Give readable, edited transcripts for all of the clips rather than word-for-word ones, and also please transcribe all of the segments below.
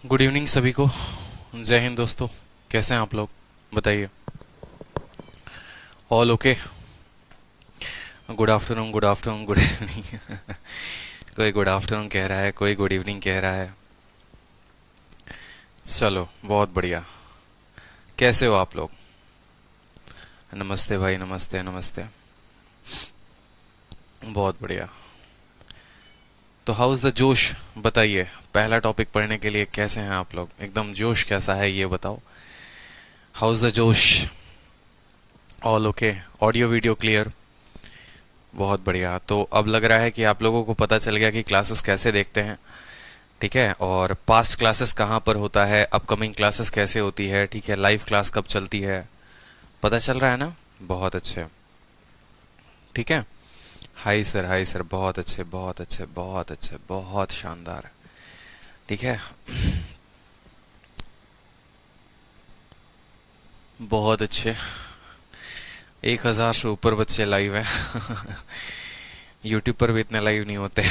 Good evening सभी को। जय हिंद दोस्तों। कैसे हैं आप लोग? बताइए। All okay? Good afternoon, good afternoon, good evening. कोई गुड आफ्टरनून कह रहा है, कोई गुड इवनिंग कह रहा है। चलो बहुत बढ़िया। कैसे हो आप लोग? नमस्ते भाई, नमस्ते नमस्ते। बहुत बढ़िया। तो हाउस द जोश? बताइए। पहला टॉपिक पढ़ने के लिए कैसे हैं आप लोग? एकदम जोश कैसा है ये बताओ। हाउस द जोश? All okay? Audio video clear? बहुत बढ़िया। तो अब लग रहा है कि आप लोगों को पता चल गया कि क्लासेस कैसे देखते हैं। ठीक है, और पास्ट क्लासेस कहाँ पर होता है, अपकमिंग क्लासेस कैसे होती है, ठीक है, लाइव क्लास कब चलती है, पता चल रहा है ना? बहुत अच्छे। ठीक है। हाय सर, हाय सर, बहुत अच्छे, बहुत अच्छे, बहुत अच्छे, बहुत शानदार। ठीक है। बहुत अच्छे। 1,000 से ऊपर बच्चे लाइव हैं। यूट्यूब पर भी इतने लाइव नहीं होते।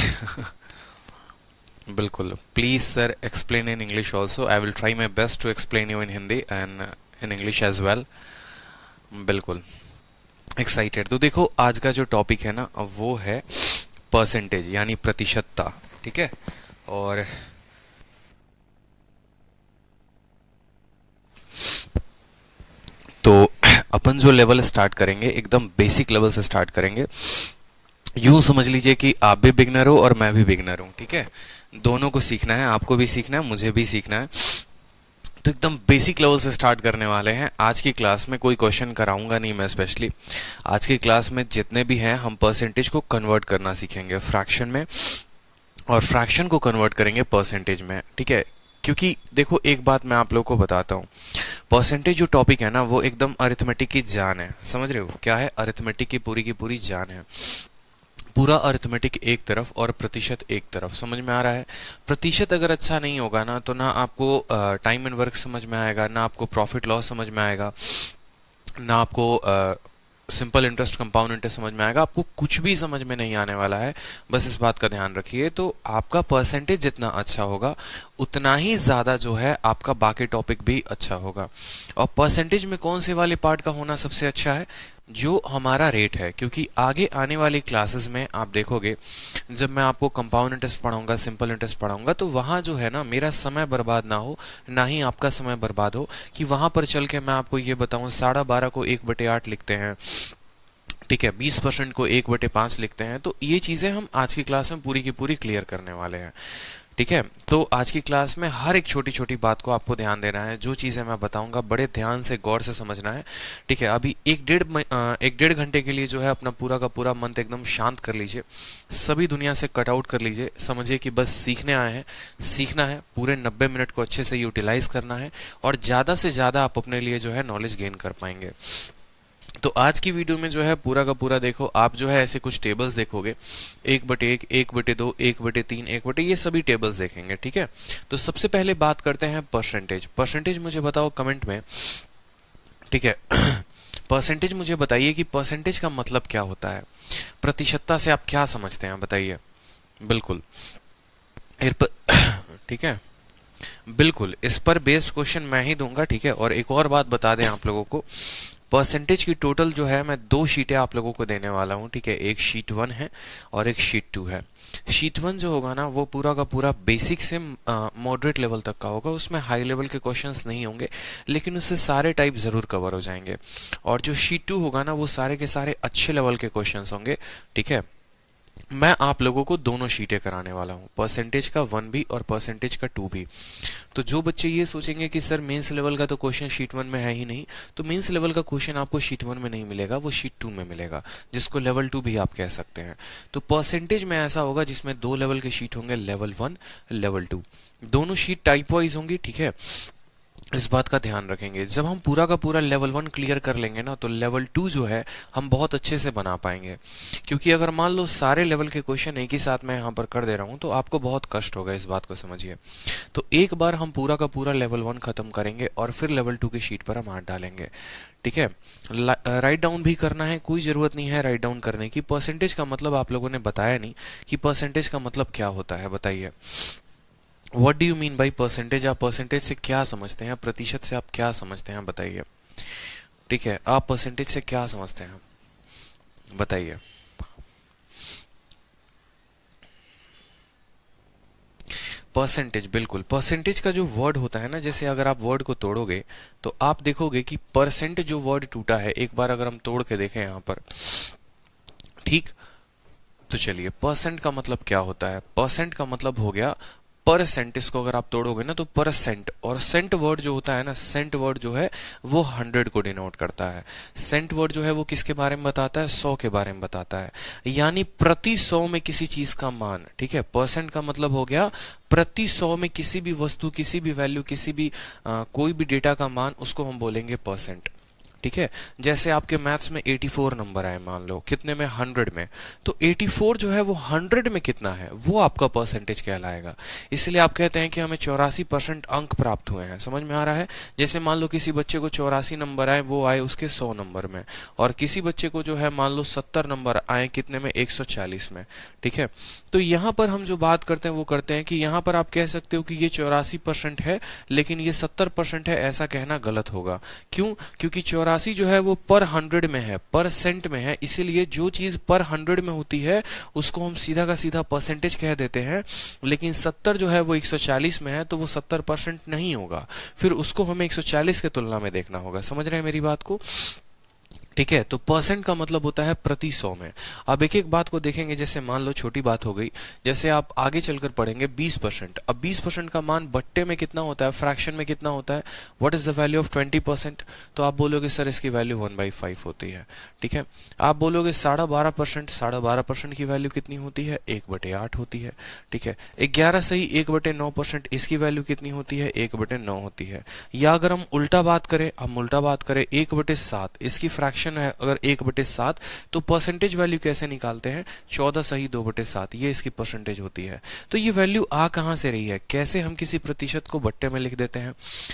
बिल्कुल। Please sir explain in English also. I will try my best to explain you in Hindi and in English as well. बिल्कुल। एक्साइटेड। तो देखो आज का जो टॉपिक है ना वो है परसेंटेज यानी प्रतिशतता। ठीक है। और तो अपन जो लेवल स्टार्ट करेंगे एकदम बेसिक लेवल से स्टार्ट करेंगे। यूं समझ लीजिए कि आप भी बिगनर हो और मैं भी बिगनर हूं। ठीक है। दोनों को सीखना है, आपको भी सीखना है, मुझे भी सीखना है। तो एकदम बेसिक लेवल से स्टार्ट करने वाले हैं। आज की क्लास में कोई क्वेश्चन कराऊंगा नहीं मैं स्पेशली। आज की क्लास में जितने भी हैं हम परसेंटेज को कन्वर्ट करना सीखेंगे फ्रैक्शन में, और फ्रैक्शन को कन्वर्ट करेंगे परसेंटेज में। ठीक है। क्योंकि देखो एक बात मैं आप लोगों को बताता हूँ। परसेंटेज जो टॉपिक है ना वो एकदम अरिथमेटिक की जान है। समझ रहे हो क्या है? अरिथमेटिक की पूरी जान है। पूरा अरिथमेटिक एक तरफ और प्रतिशत एक तरफ। समझ में आ रहा है? प्रतिशत अगर अच्छा नहीं होगा ना तो ना आपको टाइम एंड वर्क समझ में आएगा, ना आपको प्रॉफिट लॉस समझ में आएगा, ना आपको सिंपल इंटरेस्ट कंपाउंड इंटरेस्ट समझ में आएगा। आपको कुछ भी समझ में नहीं आने वाला है। बस इस बात का ध्यान रखिए। तो आपका परसेंटेज जितना अच्छा होगा उतना ही ज्यादा जो है आपका बाकी टॉपिक भी अच्छा होगा। और परसेंटेज में कौन से वाले पार्ट का होना सबसे अच्छा है? जो हमारा रेट है। क्योंकि आगे आने वाली क्लासेस में आप देखोगे जब मैं आपको कंपाउंड इंटरेस्ट पढ़ाऊंगा, सिंपल इंटरेस्ट पढ़ाऊंगा, तो वहां जो है ना मेरा समय बर्बाद ना हो, ना ही आपका समय बर्बाद हो कि वहां पर चल के मैं आपको ये बताऊं 12.5 को 1/8 लिखते हैं। ठीक है। 20% को 1/5 लिखते हैं। तो ये चीजें हम आज की क्लास में पूरी की पूरी क्लियर करने वाले हैं। ठीक है। तो आज की क्लास में हर एक छोटी छोटी बात को आपको ध्यान देना है। जो चीजें मैं बताऊंगा बड़े ध्यान से गौर से समझना है। ठीक है। अभी एक डेढ़ घंटे के लिए जो है अपना पूरा का पूरा मन एकदम शांत कर लीजिए। सभी दुनिया से कट आउट कर लीजिए। समझिए कि बस सीखने आए हैं, सीखना है, पूरे 90 मिनट को अच्छे से यूटिलाइज करना है और ज्यादा से ज्यादा आप अपने लिए जो है नॉलेज गेन कर पाएंगे। तो आज की वीडियो में जो है पूरा का पूरा देखो, आप जो है ऐसे कुछ टेबल्स देखोगे। 1/1, 1/2, 1/3, 1/, ये सभी टेबल्स देखेंगे। ठीक है। तो सबसे पहले बात करते हैं परसेंटेज। परसेंटेज मुझे बताओ कमेंट में। ठीक है। परसेंटेज मुझे बताइए कि परसेंटेज का मतलब क्या होता है। प्रतिशतता से आप क्या समझते हैं बताइए। बिल्कुल। ठीक है। बिल्कुल इस पर बेस्ड क्वेश्चन मैं ही दूंगा। ठीक है। और एक और बात बता दें आप लोगों को, परसेंटेज की टोटल जो है मैं 2 शीटें आप लोगों को देने वाला हूं। ठीक है। एक शीट 1 है और एक शीट 2 है। शीट 1 जो होगा ना वो पूरा का पूरा बेसिक से मॉडरेट लेवल तक का होगा। उसमें हाई लेवल के क्वेश्चंस नहीं होंगे, लेकिन उससे सारे टाइप जरूर कवर हो जाएंगे। और जो शीट 2 होगा ना वो सारे के सारे अच्छे लेवल के क्वेश्चंस होंगे। ठीक है। मैं आप लोगों को दोनों शीटें कराने वाला हूं, परसेंटेज का 1 भी और परसेंटेज का 2 भी। तो जो बच्चे ये सोचेंगे कि सर मेंस लेवल का तो क्वेश्चन शीट 1 में है ही नहीं, तो मेंस लेवल का क्वेश्चन आपको शीट 1 में नहीं मिलेगा, वो शीट 2 में मिलेगा, जिसको लेवल 2 भी आप कह सकते हैं। तो परसेंटेज में ऐसा होगा जिसमें 2 लेवल के शीट होंगे, लेवल 1, लेवल 2। दोनों शीट टाइप वाइज होंगी। ठीक है। इस बात का ध्यान रखेंगे। जब हम पूरा का पूरा लेवल 1 क्लियर कर लेंगे ना तो लेवल 2 जो है हम बहुत अच्छे से बना पाएंगे। क्योंकि अगर मान लो सारे लेवल के क्वेश्चन एक ही साथ मैं यहाँ पर कर दे रहा हूँ तो आपको बहुत कष्ट होगा। इस बात को समझिए। तो एक बार हम पूरा का पूरा लेवल 1 खत्म करेंगे और फिर लेवल 2 की शीट पर हम हाथ डालेंगे। ठीक है। राइट डाउन भी करना है, कोई जरूरत नहीं है राइट डाउन करने की। परसेंटेज का मतलब आप लोगों ने बताया नहीं कि परसेंटेज का मतलब क्या होता है, बताइए। What do you mean by percentage? आप परसेंटेज से क्या समझते हैं, प्रतिशत से आप क्या समझते हैं, बताइए। ठीक है, आप परसेंटेज से क्या समझते हैं, बताइए। परसेंटेज, बिल्कुल। परसेंटेज का जो वर्ड होता है ना, जैसे अगर आप वर्ड को तोड़ोगे तो आप देखोगे कि परसेंट जो वर्ड टूटा है, एक बार अगर हम तोड़ के देखें यहां पर, ठीक, तो चलिए, परसेंट का मतलब क्या होता है? परसेंट का मतलब हो गया परसेंट। इसको अगर आप तोड़ोगे ना तो परसेंट, और सेंट वर्ड जो होता है ना, सेंट वर्ड जो है वो 100 को डिनोट करता है। सेंट वर्ड जो है वो किसके बारे में बताता है? 100 के बारे में बताता है, यानी प्रति 100 में किसी चीज का मान। ठीक है, परसेंट का मतलब हो गया प्रति 100 में किसी भी वस्तु, किसी भी वैल्यू, किसी भी कोई भी डेटा का मान, उसको हम बोलेंगे परसेंट। ठीक है, जैसे आपके मैथ्स में 84 नंबर आए, मान लो कितने में? 100 में। तो 84 जो है वो 100 में कितना है, वो आपका परसेंटेज कहलाएगा। इसलिए आप कहते हैं कि हमें 84% अंक प्राप्त हुए हैं। समझ में आ रहा है? जैसे मान लो किसी बच्चे को 84 नंबर आए, वो आए उसके 100 नंबर में, और किसी बच्चे को जो है मान लो 70 नंबर आए, कितने में? 140 में। ठीक है, तो यहां पर हम जो बात करते हैं वो करते हैं कि यहां पर आप कह सकते हो कि ये 84% है, लेकिन ये 70% है, ऐसा कहना गलत होगा। क्यों? क्योंकि 84 जो है वो पर 100 में है, परसेंट में है, इसीलिए जो चीज पर 100 में होती है उसको हम सीधा का सीधा परसेंटेज कह देते हैं। लेकिन 70 जो है वो 140 में है, तो वो 70% नहीं होगा, फिर उसको हमें 140 के तुलना में देखना होगा। समझ रहे हैं मेरी बात को? ठीक है, तो परसेंट का मतलब होता है प्रति 100 में। अब एक एक बात को देखेंगे, जैसे मान लो छोटी बात हो गई, जैसे आप आगे चलकर पढ़ेंगे 20%। अब 20% का मान बट्टे में कितना होता है, फ्रैक्शन में कितना होता है? What is the value of 20%? तो आप बोलोगे सर इसकी वैल्यू 1/5 होती है। ठीक है, आप बोलोगे 12.5%, 12.5% की वैल्यू कितनी होती है? 1/8 होती है। ठीक है, 11 सही 1/9%, इसकी वैल्यू कितनी होती है? 1/9 होती है। या अगर हम उल्टा बात करें, 1/7, इसकी फ्रैक्शन है अगर 1/7, तो परसेंटेज वैल्यू कैसे निकालते हैं? 14 सही 2/7, ये इसकी परसेंटेज होती है। तो ये वैल्यू आ कहां से रही है? कैसे हम किसी प्रतिशत को बट्टे में लिख देते हैं,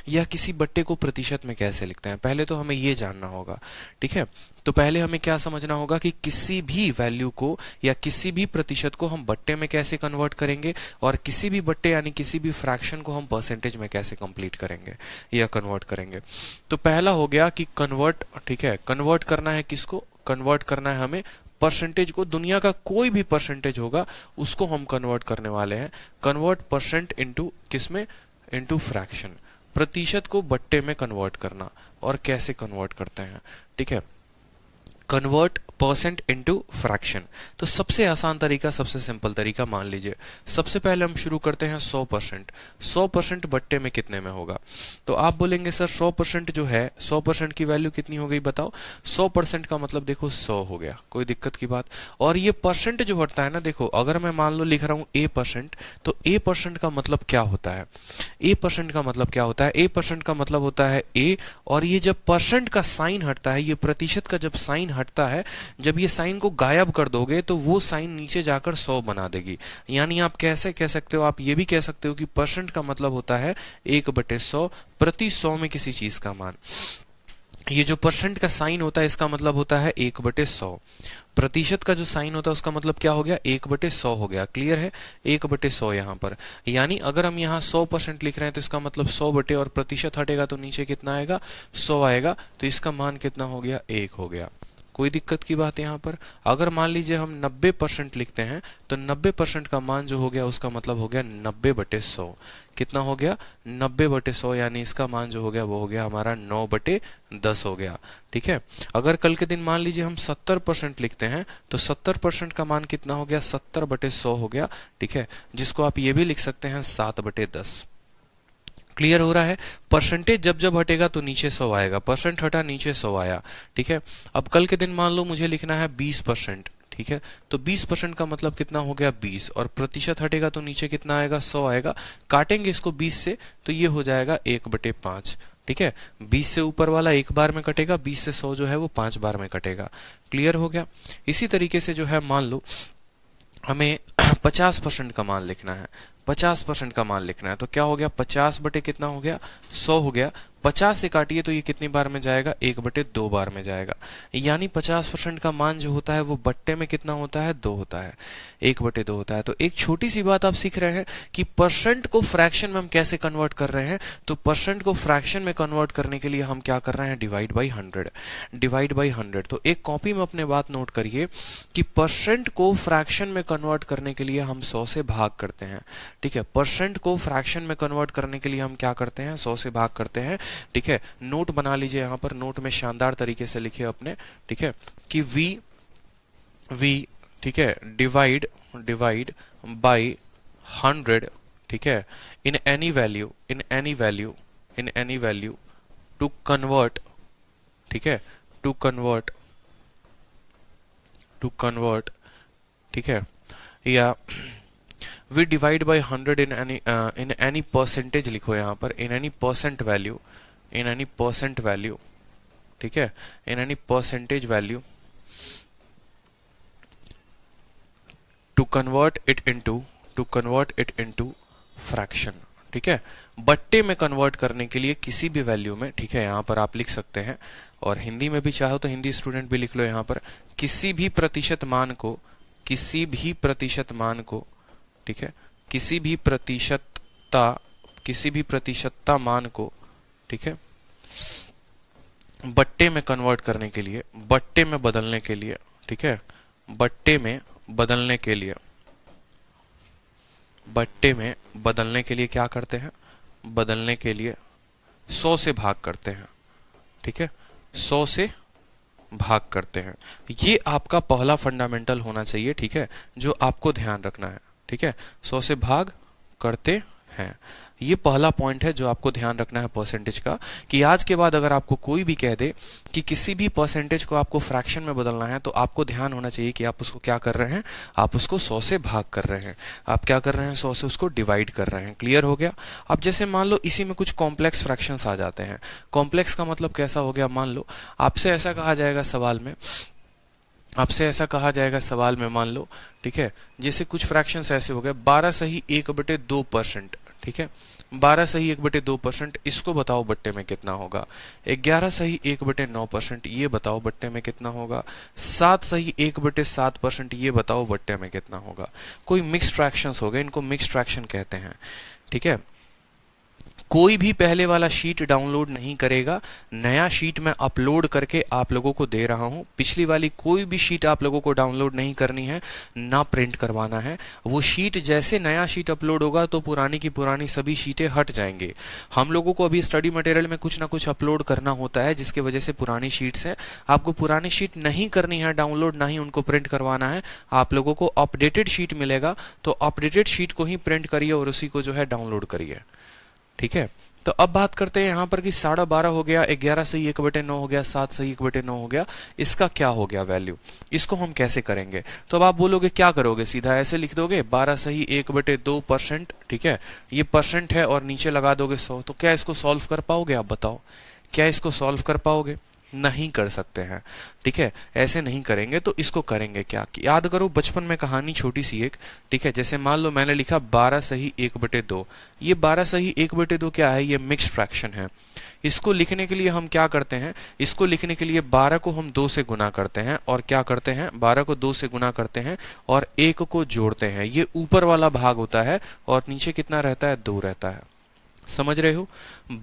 या किसी बट्टे को प्रतिशत में कैसे लिखते हैं? पहले तो हमें ये जानना होगा। ठीक है, तो पहले हमें क्या समझना होगा कि किसी भी वैल्यू को या किसी भी प्रतिशत को हम बट्टे में कैसे कन्वर्ट करेंगे, और किसी भी बट्टे यानी किसी भी फ्रैक्शन को हम परसेंटेज में कैसे कंप्लीट करेंगे या कन्वर्ट करेंगे। तो पहला हो गया कि कन्वर्ट। ठीक है, कन्वर्ट करना है किसको? कन्वर्ट करना है हमें परसेंटेज को। दुनिया का कोई भी परसेंटेज होगा उसको हम कन्वर्ट करने वाले हैं। कन्वर्ट परसेंट इनटू किसमें? Into fraction. प्रतिशत को बट्टे में कन्वर्ट करना। और कैसे कन्वर्ट करते हैं? ठीक है, कन्वर्ट परसेंट इनटू फ्रैक्शन। तो सबसे आसान तरीका, सबसे सिंपल तरीका मान लीजिए, सबसे पहले हम शुरू करते हैं 100%। 100% बट्टे में कितने में होगा? तो आप बोलेंगे सर 100% जो है, 100% की वैल्यू कितनी हो गई बताओ? 100% का मतलब देखो 100 हो गया, कोई दिक्कत की बात। और ये परसेंट जो हटता है ना, देखो अगर मैं मान लो लिख रहा हूं A%, तो A% का मतलब क्या होता है? A% का मतलब क्या होता है? A% का मतलब होता है A, और ये जब परसेंट का साइन हटता है, ये प्रतिशत का जब साइन हटता है, जब ये साइन को गायब कर दोगे तो वो साइन नीचे जाकर 100 बना देगी। यानी आप कैसे कह सकते हो? आप ये भी कह सकते हो कि परसेंट का मतलब होता है 1/100, प्रति 100 में किसी चीज का मान। ये जो परसेंट का साइन होता है इसका मतलब होता है 1/100। प्रतिशत का जो साइन होता है उसका मतलब क्या हो गया? 1/100 हो गया। क्लियर है? 1/100 यहाँ पर, यानी अगर हम यहाँ 100% लिख रहे हैं तो इसका मतलब 100 बटे, और प्रतिशत हटेगा तो नीचे कितना आएगा? 100 आएगा। तो इसका मान कितना हो गया? 1 हो गया। कोई दिक्कत की बात यहाँ पर? अगर मान लीजिए हम 90% लिखते हैं, तो 90% का मान जो हो गया उसका मतलब हो गया 90/100। कितना हो गया? 90/100, यानी इसका मान जो हो गया वो हो गया हमारा 9/10 हो गया। ठीक है, अगर कल के दिन मान लीजिए हम 70% लिखते हैं, तो 70% का मान कितना हो गया? 70/100 हो गया। ठीक है, जिसको आप ये भी लिख सकते हैं 7/10। क्लियर हो रहा है? परसेंटेज जब जब हटेगा तो नीचे 100 आएगा, परसेंट हटा नीचे 100 आया। ठीक है, अब कल के दिन मान लो मुझे लिखना है 20%। ठीक है, तो 20% का मतलब कितना हो गया? 20, और प्रतिशत हटेगा तो नीचे कितना आएगा? 100 आएगा। काटेंगे इसको 20 से तो ये हो जाएगा 1/5। ठीक है, 20 से ऊपर वाला एक बार में कटेगा, 20 से 100 जो है वो 5 बार में कटेगा। क्लियर हो गया? इसी तरीके से जो है मान लो हमें 50% का मान लिखना है, 50% का मान लिखना है, तो क्या हो गया? 50 बटे कितना हो गया? 100 हो गया। 50 से काटिए तो ये कितनी बार में जाएगा, 1/2 बार में जाएगा। यानी 50% का मान जो होता है वो बट्टे में कितना होता है, 2 होता है, 1/2 होता है। तो एक छोटी सी बात आप सीख रहे हैं कि परसेंट को फ्रैक्शन में हम कैसे कन्वर्ट कर रहे हैं। तो परसेंट को फ्रैक्शन में कन्वर्ट करने के लिए हम क्या कर रहे हैं, डिवाइड बाई 100, डिवाइड बाई 100। तो एक कॉपी में अपने बात नोट करिए कि परसेंट को फ्रैक्शन में कन्वर्ट करने के लिए हम 100 से भाग करते हैं, ठीक है। परसेंट को फ्रैक्शन में कन्वर्ट करने के लिए हम क्या करते हैं, 100 से भाग करते हैं, ठीक है। नोट बना लीजिए, यहां पर नोट में शानदार तरीके से लिखिए अपने, ठीक है, कि v, ठीक है, डिवाइड बाई 100, ठीक है, in any value to convert, ठीक है, टू कन्वर्ट, ठीक है, या we divide by 100 in any percentage लिखो यहां पर, इन एनी परसेंट वैल्यू, ठीक है, in any percentage value to convert it into fraction, ठीक है। बट्टे में कन्वर्ट करने के लिए किसी भी वैल्यू में, ठीक है, यहां पर आप लिख सकते हैं, और हिंदी में भी चाहो तो हिंदी स्टूडेंट भी लिख लो यहां पर, किसी भी प्रतिशत मान को, ठीक है, किसी भी प्रतिशतता मान को, ठीक है, बट्टे में कन्वर्ट करने के लिए, बट्टे में बदलने के लिए, ठीक है, बट्टे में बदलने के लिए क्या करते हैं, बदलने के लिए 100 से भाग करते हैं, ठीक है, 100 से भाग करते हैं। ये आपका पहला फंडामेंटल होना चाहिए, ठीक है, जो आपको ध्यान रखना है, ठीक है, 100 से भाग करते हैं। ये पहला पॉइंट है जो आपको ध्यान रखना है परसेंटेज का, कि आज के बाद अगर आपको कोई भी कह दे कि किसी भी परसेंटेज को आपको फ्रैक्शन में बदलना है, तो आपको ध्यान होना चाहिए कि आप उसको क्या कर रहे हैं, आप उसको 100 से भाग कर रहे हैं, आप क्या कर रहे हैं, 100 से उसको डिवाइड कर रहे हैं। क्लियर हो गया। अब जैसे मान लो इसी में कुछ कॉम्प्लेक्स फ्रैक्शंस आ जाते हैं। कॉम्प्लेक्स का मतलब कैसा हो गया, मान लो आपसे ऐसा कहा जाएगा सवाल में, मान लो, ठीक है, जैसे कुछ फ्रैक्शंस ऐसे हो गए, 12 सही 1/2%, ठीक है, 12 सही 1/2%, इसको बताओ बट्टे में कितना होगा। 11 सही 1/9%, ये बताओ बट्टे में कितना होगा। 7 सही 1/7%, ये बताओ बट्टे में कितना होगा। कोई मिक्स्ड फ्रैक्शंस हो गए, इनको मिक्स्ड फ्रैक्शन कहते हैं, ठीक है। कोई भी पहले वाला शीट डाउनलोड नहीं करेगा, नया शीट मैं अपलोड करके आप लोगों को दे रहा हूं। पिछली वाली कोई भी शीट आप लोगों को डाउनलोड नहीं करनी है, ना प्रिंट करवाना है। वो शीट जैसे नया शीट अपलोड होगा तो पुरानी की पुरानी सभी शीटें हट जाएंगे। हम लोगों को अभी स्टडी मटेरियल में कुछ ना कुछ अपलोड करना होता है, जिसकी वजह से पुरानी शीट्स है। आपको पुरानी शीट नहीं करनी है डाउनलोड, ना ही उनको प्रिंट करवाना है। आप लोगों को अपडेटेड शीट मिलेगा, तो अपडेटेड शीट को ही प्रिंट करिए और उसी को जो है डाउनलोड करिए, ठीक है। तो अब बात करते हैं यहां पर कि 12.5 हो गया, 11 सही 1/9 हो गया, 7 सही 1/9 हो गया, इसका क्या हो गया वैल्यू, इसको हम कैसे करेंगे। तो अब आप बोलोगे क्या करोगे, सीधा ऐसे लिख दोगे 12 सही 1/2%, ठीक है, ये परसेंट है और नीचे लगा दोगे 100। तो क्या इसको सॉल्व कर पाओगे, आप बताओ, क्या इसको सॉल्व कर पाओगे, नहीं कर सकते हैं, ठीक है, ऐसे नहीं करेंगे। तो इसको करेंगे क्या, कि याद करो बचपन में कहानी छोटी सी एक, ठीक है, जैसे मान लो मैंने लिखा 12 सही 1/2, ये 12 सही 1/2 क्या है, ये मिक्स्ड फ्रैक्शन है। इसको लिखने के लिए हम क्या करते हैं, इसको लिखने के लिए 12 को हम 2 से गुना करते हैं, और क्या करते हैं, 12 को 2 से गुना करते हैं और 1 को जोड़ते हैं। ये ऊपर वाला भाग होता है और नीचे कितना रहता है, 2 रहता है। समझ रहे हो।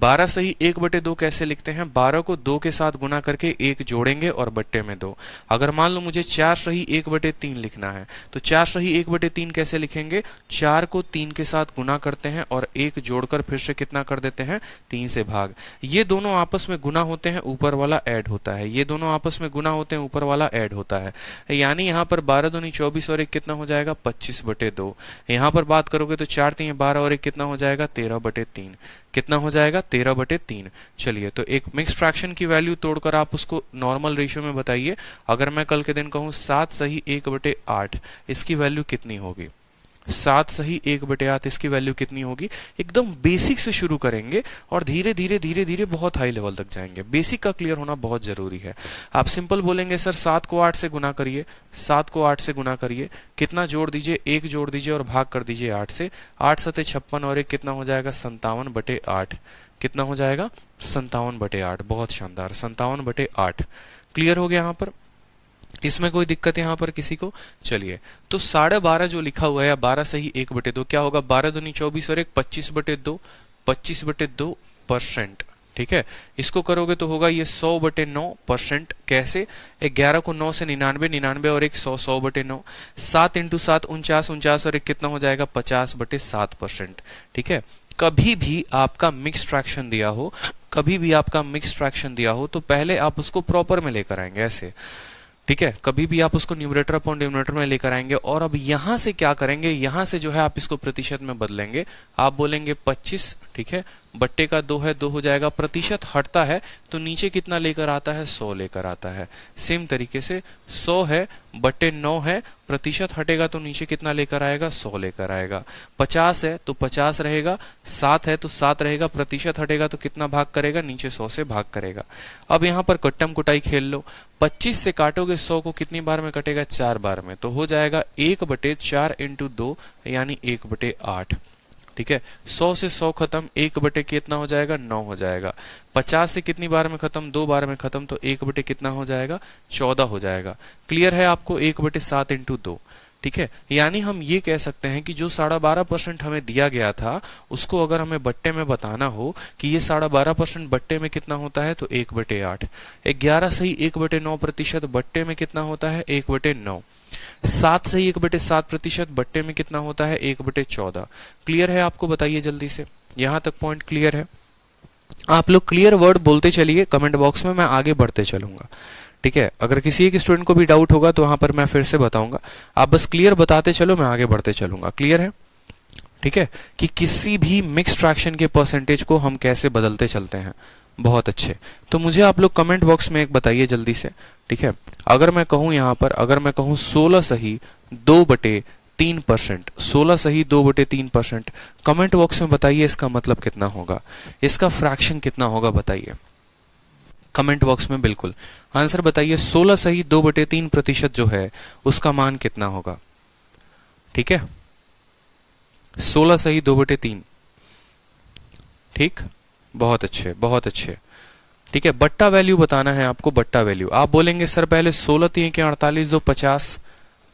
12 सही 1/2 कैसे लिखते हैं, 12 को 2 के साथ गुना करके 1 जोड़ेंगे और बट्टे में 2। अगर मान लो मुझे 4 सही 1/3 लिखना है, तो 4 सही 1/3 कैसे लिखेंगे, 4 को 3 के साथ गुना करते हैं और 1 जोड़कर फिर से कितना कर देते हैं, 3 से भाग। ये दोनों आपस में गुना होते हैं, ऊपर वाला ऐड होता है, ये दोनों आपस में गुना होते हैं, ऊपर वाला ऐड होता है। यानी यहाँ पर 12 दूनी 24 और 1 कितना हो जाएगा, 25/2। यहाँ पर बात करोगे तो 4 3 12 और 1 कितना हो जाएगा, 13/3। कितना हो जाएगा, 13/3। चलिए, तो एक मिक्स्ड फ्रैक्शन की वैल्यू तोड़कर आप उसको नॉर्मल रेशियो में बताइए। अगर मैं कल के दिन कहूं 7 सही 1/8, इसकी वैल्यू कितनी होगी, 7 सही 1/8, इसकी वैल्यू कितनी होगी। एकदम बेसिक से शुरू करेंगे और धीरे धीरे धीरे धीरे बहुत हाई लेवल तक जाएंगे। बेसिक का क्लियर होना बहुत जरूरी है। आप सिंपल बोलेंगे सर 7 को 8 से गुना करिए, 7 को 8 से गुना करिए, कितना जोड़ दीजिए, 1 जोड़ दीजिए और भाग कर दीजिए 8 से। 8 सते 56 और 1 कितना हो जाएगा, 57/8। कितना हो जाएगा 57/8। बहुत शानदार, 57/8। क्लियर हो गया यहाँ पर? इसमें कोई दिक्कत यहाँ पर किसी को? चलिए, तो 12.5 जो लिखा हुआ है, 12 सही 1/2 क्या होगा? 12 दूनी 24 और 1 25/2, 25/2%। ठीक है, इसको करोगे तो होगा ये 100/9%। कैसे? 11 को 9 से 99, 99 और 1 100, 100/9। 7 × 7 49, 49 और 1 कितना हो जाएगा? 50/7%। ठीक है, कभी भी आपका मिक्स फ्रैक्शन दिया हो, कभी भी आपका मिक्स फ्रैक्शन दिया हो, तो पहले आप उसको प्रॉपर में लेकर आएंगे ऐसे। ठीक है, कभी भी आप उसको न्यूमरेटर अपॉन डिनोमिनेटर में लेकर आएंगे। और अब यहां से क्या करेंगे? यहां से जो है आप इसको प्रतिशत में बदलेंगे। आप बोलेंगे 25, ठीक है, बट्टे का 2 है, 2 हो जाएगा। प्रतिशत हटता है तो नीचे कितना लेकर आता है? 100 लेकर आता है। सेम तरीके से 100 है बट्टे 9 है, प्रतिशत हटेगा तो नीचे कितना लेकर आएगा? 100 लेकर आएगा। 50 है तो 50 रहेगा, 7 है तो 7 रहेगा, प्रतिशत हटेगा तो कितना भाग करेगा? नीचे 100 से भाग करेगा। अब यहाँ पर कट्टम कुटाई खेल लो। 25 से काटोगे 100 को, कितनी बार में कटेगा? 4 बार में, तो हो जाएगा 1/4 × 2 यानी 1/8। ठीक है, 100 से 100 खत्म, 1 कितना हो जाएगा? 9 हो जाएगा। 50 से कितनी बार में खत्म? 2 बार में खत्म, तो 1 कितना हो जाएगा? 14 हो जाएगा। क्लियर है आपको? 1/7 × 2। ठीक है, यानी हम ये कह सकते हैं कि जो 12.5% हमें दिया गया था, उसको अगर हमें बट्टे में बताना हो कि ये 12.5% बट्टे में कितना होता है, तो 1/8। 11 सही 1/9% बट्टे में कितना होता है? 1/9। 7 सही 1/7% बट्टे में कितना होता है? 1/14। क्लियर है आपको? बताइए जल्दी से, यहां तक पॉइंट क्लियर है? आप लोग क्लियर वर्ड बोलते चलिए कमेंट बॉक्स में, मैं आगे बढ़ते चलूंगा। ठीक है, अगर किसी एक स्टूडेंट को भी डाउट होगा तो वहां पर मैं फिर से बताऊंगा। आप बस क्लियर बताते चलो, मैं आगे बढ़ते चलूंगा। क्लियर है? ठीक है, कि किसी भी मिक्स फ्रैक्शन के परसेंटेज को हम कैसे बदलते चलते हैं। बहुत अच्छे, तो मुझे आप लोग कमेंट बॉक्स में एक बताइए जल्दी से। ठीक है, अगर मैं कहूं यहां पर, अगर मैं कहूं 16 सही 2/3%, 16 सही 2/3%, कमेंट बॉक्स में बताइए इसका मतलब कितना होगा, इसका फ्रैक्शन कितना होगा, बताइए कमेंट बॉक्स में। बिल्कुल आंसर बताइए। 16 सही 2/3% जो है उसका मान कितना होगा? ठीक है, 16 सही 2/3। ठीक, बहुत अच्छे, बहुत अच्छे। ठीक है, बट्टा वैल्यू बताना है आपको, बट्टा वैल्यू। आप बोलेंगे सर पहले 16 3 के 48 2 50,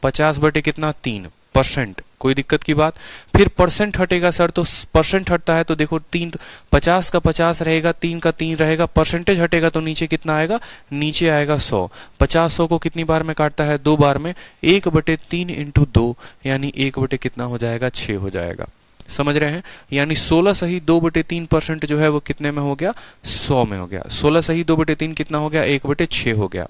50 बटे कितना? 3%। कोई दिक्कत की बात? फिर परसेंट हटेगा सर, तो परसेंट हटता है तो देखो 3, 50 का 50 रहेगा, 3 का 3 रहेगा, परसेंटेज हटेगा तो नीचे कितना आएगा? नीचे आएगा 100। 50 100 को कितनी बार में काटता है? 2 बार में। 1/3 × 2 यानी 1 कितना हो जाएगा? 6 हो जाएगा। समझ रहे हैं? यानी 16 सही 2/3% जो है वो कितने में हो गया? 100 में हो गया। 16 सही 2/3 कितना हो गया? 1/6 हो गया।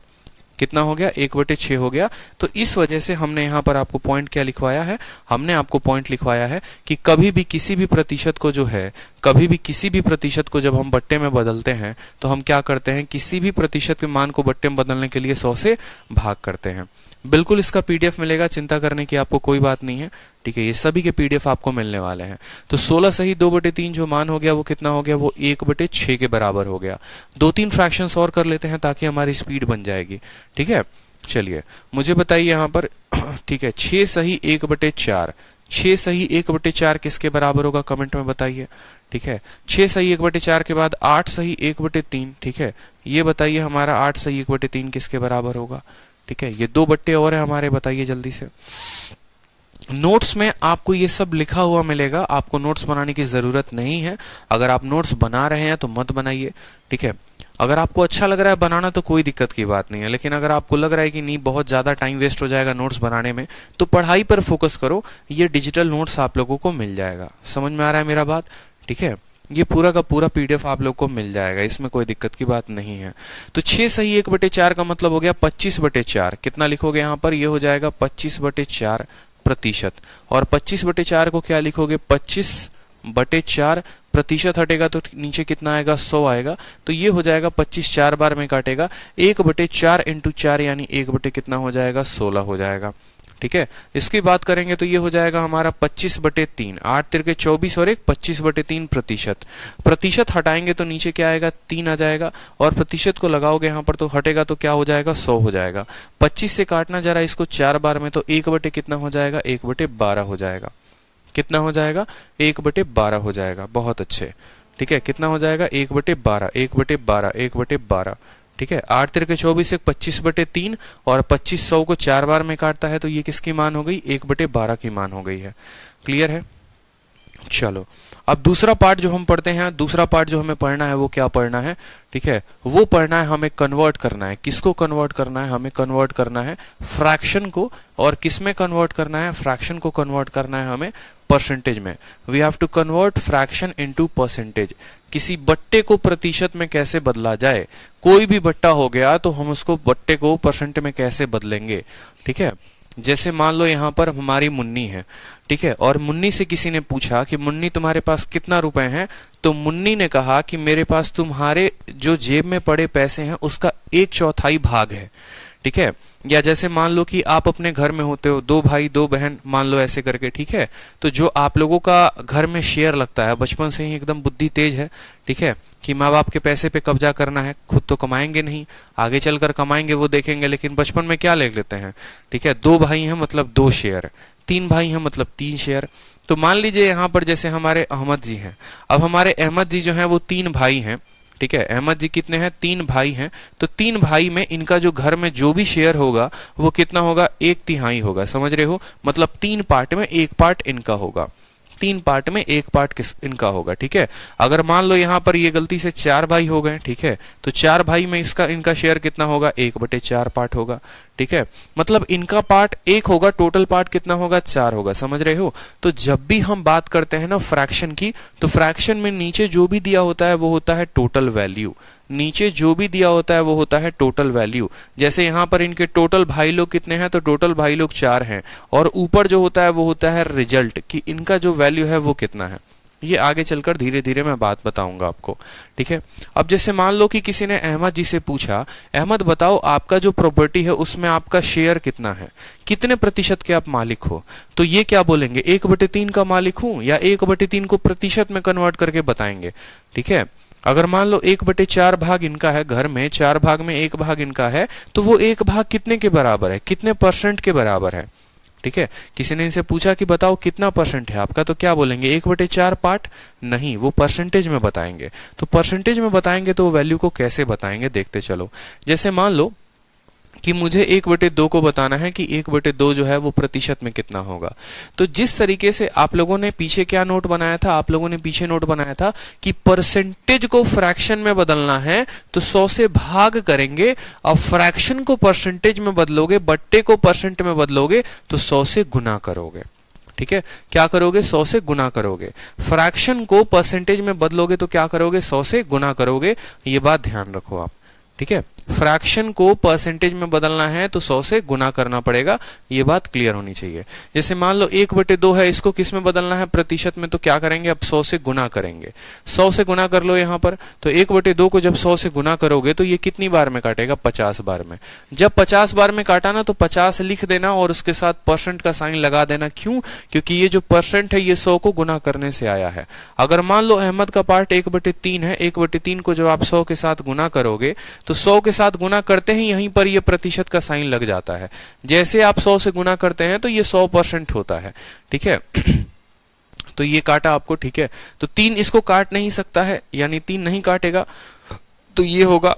कितना हो गया? 1/6 हो गया। तो इस वजह से हमने यहाँ पर आपको पॉइंट क्या लिखवाया है? हमने आपको पॉइंट लिखवाया है कि कभी भी किसी भी प्रतिशत को जो है, कभी भी किसी भी प्रतिशत को जब हम बट्टे में बदलते हैं तो हम क्या करते हैं? किसी भी प्रतिशत के मान को बट्टे में बदलने के लिए 100 से भाग करते हैं। बिल्कुल इसका पीडीएफ मिलेगा, चिंता करने की आपको कोई बात नहीं है। ठीक है, ये सभी के पीडीएफ आपको मिलने वाले हैं। तो 16 सही 2/3 जो मान हो गया वो कितना हो गया? वो 1/6 के बराबर हो गया। 2-3 फ्रैक्शंस और कर लेते हैं ताकि हमारी स्पीड बन जाएगी। ठीक है, चलिए मुझे बताइए यहाँ पर। ठीक है, 6 सही 1/4, 6 सही 1/4 किसके बराबर होगा? कमेंट में बताइए। ठीक है, 6 सही 1/4 के बाद 8 सही 1/3। ठीक है, ये बताइए हमारा 8 सही 1/3 किसके बराबर होगा? ठीक है, ये 2 बट्टे और है हमारे, बताइए जल्दी से। नोट्स में आपको ये सब लिखा हुआ मिलेगा, आपको नोट्स बनाने की जरूरत नहीं है। अगर आप नोट्स बना रहे हैं तो मत बनाइए। ठीक है, अगर आपको अच्छा लग रहा है बनाना तो कोई दिक्कत की बात नहीं है, लेकिन अगर आपको लग रहा है कि नहीं बहुत ज्यादा टाइम वेस्ट हो जाएगा नोट्स बनाने में, तो पढ़ाई पर फोकस करो। ये डिजिटल नोट्स आप लोगों को मिल जाएगा। समझ में आ रहा है मेरा बात? ठीक है, ये पूरा का पूरा पीडीएफ आप लोग को मिल जाएगा, इसमें कोई दिक्कत की बात नहीं है। तो 6 सही 1/4 का मतलब हो गया 25/4। कितना लिखोगे यहाँ पर? ये हो जाएगा 25/4%। और 25/4 को क्या लिखोगे? 25/4, प्रतिशत हटेगा तो नीचे कितना आएगा? 100 आएगा। तो ये हो जाएगा 25 4 बार में काटेगा, 1/4 × 4 यानी 1 कितना हो जाएगा? 16 हो जाएगा। ठीक है, इसकी बात करेंगे तो ये हो जाएगा हमारा 25/3, 8 तिरके 24 और 1 25/3%। प्रतिशत हटाएंगे तो नीचे क्या आएगा? 3 आ जाएगा। और प्रतिशत को लगाओगे यहाँ पर तो हटेगा तो क्या हो जाएगा? 100 हो जाएगा। 25 से काटना जरा इसको 4 बार में, तो 1 कितना हो जाएगा? 1/12 हो जाएगा। कितना हो जाएगा? 1/12 हो जाएगा। बहुत अच्छे। ठीक है, कितना हो जाएगा 1/12, 1/12, 1/12, ठीक है। 8 तिरके 24, 25/3, और 25 100 को 4 बार में काटता है तो ये किसकी मान हो गई, 1/12 की मान हो गई है। क्लियर है। चलो अब दूसरा पार्ट जो हम पढ़ते हैं, दूसरा पार्ट जो हमें पढ़ना है वो क्या पढ़ना है, ठीक है, वो पढ़ना है हमें कन्वर्ट करना है। किसको कन्वर्ट करना है, हमें कन्वर्ट करना है फ्रैक्शन को। और किस में कन्वर्ट करना है, फ्रैक्शन को कन्वर्ट करना है हमें परसेंटेज में। We have to convert fraction into percentage. किसी बट्टे को प्रतिशत में कैसे बदला जाए, कोई भी बट्टा हो गया तो हम उसको बट्टे को परसेंट में कैसे बदलेंगे, ठीक है। जैसे मान लो यहाँ पर हमारी मुन्नी है, ठीक है, और मुन्नी से किसी ने पूछा कि मुन्नी तुम्हारे पास कितना रुपए हैं, तो मुन्नी ने कहा कि मेरे पास तुम्हारे जो जेब में पड़े पैसे हैं उसका 1/4 भाग है, ठीक है। या जैसे मान लो कि आप अपने घर में होते हो, 2 भाई 2 बहन, मान लो ऐसे करके, ठीक है। तो जो आप लोगों का घर में शेयर लगता है, बचपन से ही एकदम बुद्धि तेज है, ठीक है, कि माँ बाप के पैसे पे कब्जा करना है, खुद तो कमाएंगे नहीं, आगे चलकर कमाएंगे वो देखेंगे, लेकिन बचपन में क्या ले लेते हैं, ठीक है। 2 भाई हैं मतलब 2 शेयर, 3 भाई हैं मतलब 3 शेयर। तो मान लीजिए यहाँ पर जैसे हमारे अहमद जी हैं, अब हमारे अहमद जी जो हैं वो 3 भाई हैं, ठीक है। अहमद जी कितने हैं, 3 भाई हैं। तो 3 भाई में इनका जो घर में जो भी शेयर होगा वो कितना होगा, 1/3 होगा, समझ रहे हो। मतलब 3 पार्ट में 1 पार्ट इनका होगा, 3 पार्ट में 1 पार्ट इनका होगा, ठीक है। अगर मान लो यहाँ पर ये गलती से 4 भाई हो गए, ठीक है, तो 4 भाई में इनका शेयर कितना होगा, 1/4 पार्ट होगा, ठीक है। मतलब इनका पार्ट 1 होगा, टोटल पार्ट कितना होगा, 4 होगा, समझ रहे हो। तो जब भी हम बात करते हैं ना फ्रैक्शन की, तो फ्रैक्शन में नीचे जो भी दिया होता है वो होता है टोटल वैल्यू। नीचे जो भी दिया होता है वो होता है टोटल वैल्यू। जैसे यहाँ पर इनके टोटल भाई लोग कितने हैं, तो टोटल भाई लोग 4 हैं, और ऊपर जो होता है वो होता है रिजल्ट, कि इनका जो वैल्यू है वो कितना है। ये आगे चलकर धीरे धीरे मैं बात बताऊंगा आपको, ठीक है। अब जैसे मान लो कि किसी ने अहमद जी से पूछा, अहमद बताओ आपका जो प्रॉपर्टी है उसमें आपका शेयर कितना है, कितने प्रतिशत के आप मालिक हो। तो ये क्या बोलेंगे, 1/3 का मालिक हूं, या 1/3 को प्रतिशत में कन्वर्ट करके बताएंगे, ठीक है। अगर मान लो 1/4 भाग इनका है, घर में 4 भाग में 1 भाग इनका है, तो वो 1 भाग कितने के बराबर है, कितने परसेंट के बराबर है, ठीक है। किसी ने इनसे पूछा कि बताओ कितना परसेंट है आपका, तो क्या बोलेंगे, 1/4 पार्ट, नहीं, वो परसेंटेज में बताएंगे। तो परसेंटेज में बताएंगे तो वैल्यू को कैसे बताएंगे, देखते चलो। जैसे मान लो कि मुझे 1/2 को बताना है कि 1/2 जो है वो प्रतिशत में कितना होगा। तो जिस तरीके से आप लोगों ने पीछे क्या नोट बनाया था, आप लोगों ने पीछे नोट बनाया था कि परसेंटेज को फ्रैक्शन में बदलना है तो 100 से भाग करेंगे, अब फ्रैक्शन को परसेंटेज में बदलोगे, बट्टे को परसेंट में बदलोगे तो 100 से गुना करोगे, ठीक है। क्या करोगे, 100 से गुना करोगे। फ्रैक्शन को परसेंटेज में बदलोगे तो क्या करोगे, 100 से गुना करोगे। ये बात ध्यान रखो आप, ठीक है। फ्रैक्शन को परसेंटेज में बदलना है तो 100 से गुना करना पड़ेगा, ये बात क्लियर होनी चाहिए। जैसे मान लो 1/2 है, इसको किस में बदलना है, प्रतिशत में, तो क्या करेंगे, अब 100 से गुना करेंगे। 100 से गुना कर लो यहाँ पर, तो 1/2 को जब 100 से गुना करोगे तो ये कितनी बार में काटेगा, 50 बार में। जब 50 बार में काटा ना तो 50 लिख देना और उसके साथ परसेंट का साइन लगा देना। क्यों, क्योंकि ये जो परसेंट है ये 100 को गुना करने से आया है। अगर मान लो अहमद का पार्ट 1/3 है, 1/3 को जब आप 100 के साथ गुना करोगे तो 100 के साथ गुना करते ही यहीं पर ये प्रतिशत का साइन लग जाता है। जैसे आप 100 से गुना करते हैं तो ये 100% होता है, ठीक है। तो ये काटा आपको, ठीक है। तो 3 इसको काट नहीं सकता है, यानी 3 नहीं काटेगा, तो ये होगा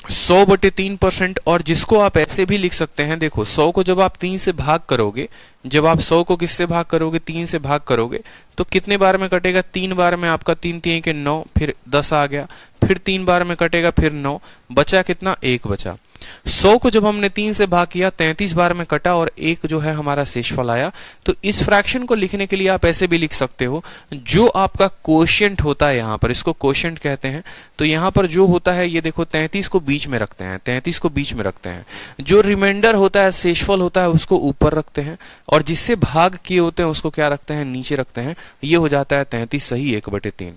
100/3%। और जिसको आप ऐसे भी लिख सकते हैं, देखो 100 को जब आप 3 से भाग करोगे, जब आप 100 को किससे भाग करोगे, 3 से भाग करोगे, तो कितने बार में कटेगा, 3 बार में आपका 3 3 के 9, फिर 10 आ गया, फिर 3 बार में कटेगा, फिर 9 बचा, कितना, 1 बचा। 100 को जब हमने 3 से भाग किया, 33 बार में कटा और 1 जो है हमारा शेषफल आया। तो इस फ्रैक्शन को लिखने के लिए आप ऐसे भी लिख सकते हो, जो आपका कोशिएंट होता है, यहाँ पर इसको कोशिएंट कहते हैं। तो यहाँ पर जो होता है, ये देखो 33 को बीच में रखते हैं, 33 को बीच में रखते हैं, जो रिमाइंडर होता है, शेषफल होता है, उसको ऊपर रखते हैं, और जिससे भाग किए होते हैं उसको क्या रखते हैं, नीचे रखते हैं। ये हो जाता है 33 सही 1/3।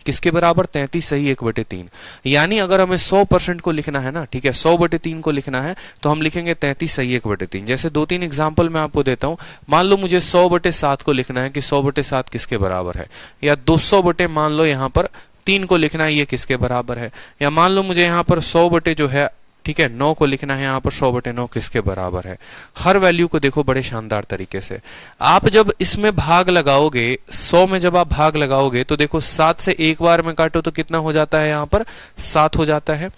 किसके बराबर, 33 सही 1/3। यानी अगर हमें 100% को लिखना है ना, ठीक है, 100/3 को लिखना है तो हम लिखेंगे 33 सही 1/3। जैसे 2-3 एग्जांपल मैं आपको देता हूं। मान लो मुझे 100/7 को लिखना है कि 100/7 किसके बराबर है, या 200 मान लो यहाँ पर 3 को लिखना है, ये किसके बराबर है। या मान लो मुझे यहाँ पर 100 जो है ठीक है, 9 को लिखना है यहाँ पर 100/9 किसके बराबर है। हर वैल्यू को देखो बड़े शानदार तरीके से। आप जब इसमें भाग लगाओगे, 100 में जब आप भाग लगाओगे तो देखो 7 से एक बार में काटो तो कितना हो जाता है, यहाँ पर 7 हो जाता है।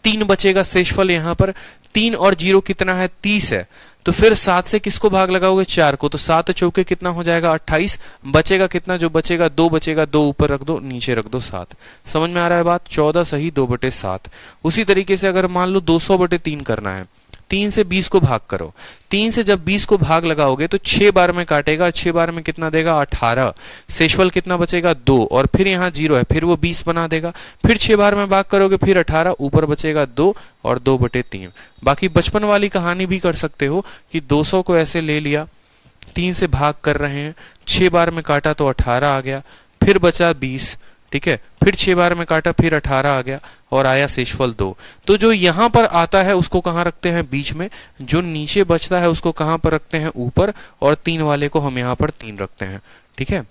3 बचेगा शेषफल, यहाँ पर 3 और 0 कितना है, 30 है। तो फिर 7 से किसको भाग लगाओगे, 4 को, तो 7 चौके कितना हो जाएगा, 28। बचेगा कितना, जो बचेगा 2 बचेगा, 2 ऊपर रख दो, नीचे रख दो 7। समझ में आ रहा है बात, 14 सही 2/7। उसी तरीके से अगर मान लो 200/3 करना है, 3 से 20 को भाग करो। 3 से जब 20 को भाग लगाओगे तो 6 बार में काटेगा, 6 बार में कितना देगा, 18। शेषफल कितना बचेगा, 2, और फिर यहाँ 0 है, फिर वो 20 बना देगा। फिर 6 बार में भाग करोगे, फिर 18, ऊपर बचेगा 2 और 2/3। बाकी बचपन वाली कहानी भी कर सकते हो कि 200 को ऐसे ले लिया, 3 से भाग कर रहे हैं, 6 बार में काटा तो 18 आ गया, फिर बचा 20, ठीक है, फिर 6 बार में काटा, फिर 18 आ गया और आया शेषफल 2। तो जो यहां पर आता है उसको कहां रखते हैं, बीच में। जो नीचे बचता है उसको कहां पर रखते हैं, ऊपर। और 3 वाले को हम यहां पर 3 रखते हैं, ठीक है।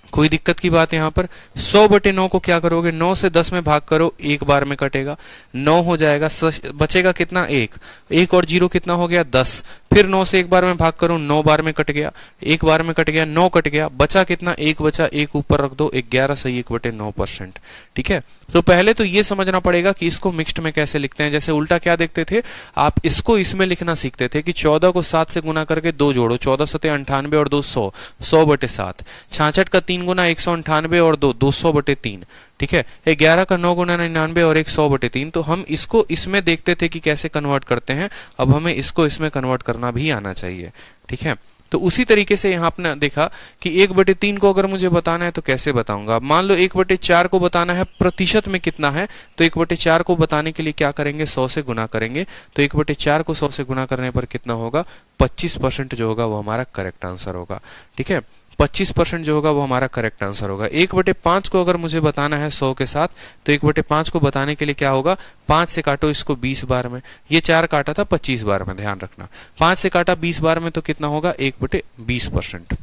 कोई दिक्कत की बात यहां पर। 100/9 को क्या करोगे, 9 से 10 में भाग करो, एक बार में कटेगा, 9 हो जाएगा। बचेगा कितना, 1 और 0 कितना हो गया, 10। फिर 9 से एक बार में भाग करो, 9 बार में कट गया, एक बार में कट गया, 9 कट गया, बचा कितना, 1 बचा, 1 ऊपर रख दो, 11 सही 1/9%। ठीक है, तो पहले तो ये समझना पड़ेगा कि इसको मिक्स्ड में कैसे लिखते हैं। जैसे उल्टा क्या देखते थे आप, इसको इसमें लिखना सीखते थे कि 14 को 7 से गुना करके 2 जोड़ो, 14 सते 98 और 2 100, 100/7। 66 का 3 गुना 198 और 2 200/3। ठीक है, 11 का 9 गुना 99 और 100/3। तो हम इसको इसमें देखते थे कि कैसे कन्वर्ट करते हैं, अब हमें इसको इसमें कन्वर्ट करना भी आना चाहिए। ठीक है, तो उसी तरीके से यहाँ आपने देखा कि 1/3 को अगर मुझे बताना है तो कैसे बताऊंगा। मान लो 1/4 को बताना है प्रतिशत में कितना है, तो 1/4 को बताने के लिए क्या करेंगे, 100 से गुना करेंगे। तो 1/4 को 100 से गुना करने पर कितना होगा, 25% जो होगा वो हमारा करेक्ट आंसर होगा। ठीक है, 25% जो होगा वो हमारा करेक्ट आंसर होगा। 1/5 को अगर मुझे बताना है 100 के साथ, तो 1/5 को बताने के लिए क्या होगा, 5 से काटो इसको 20 बार में, ये 4 काटा था 25 बार में, ध्यान रखना। 5 से काटा 20 बार में तो कितना होगा, 1/20%।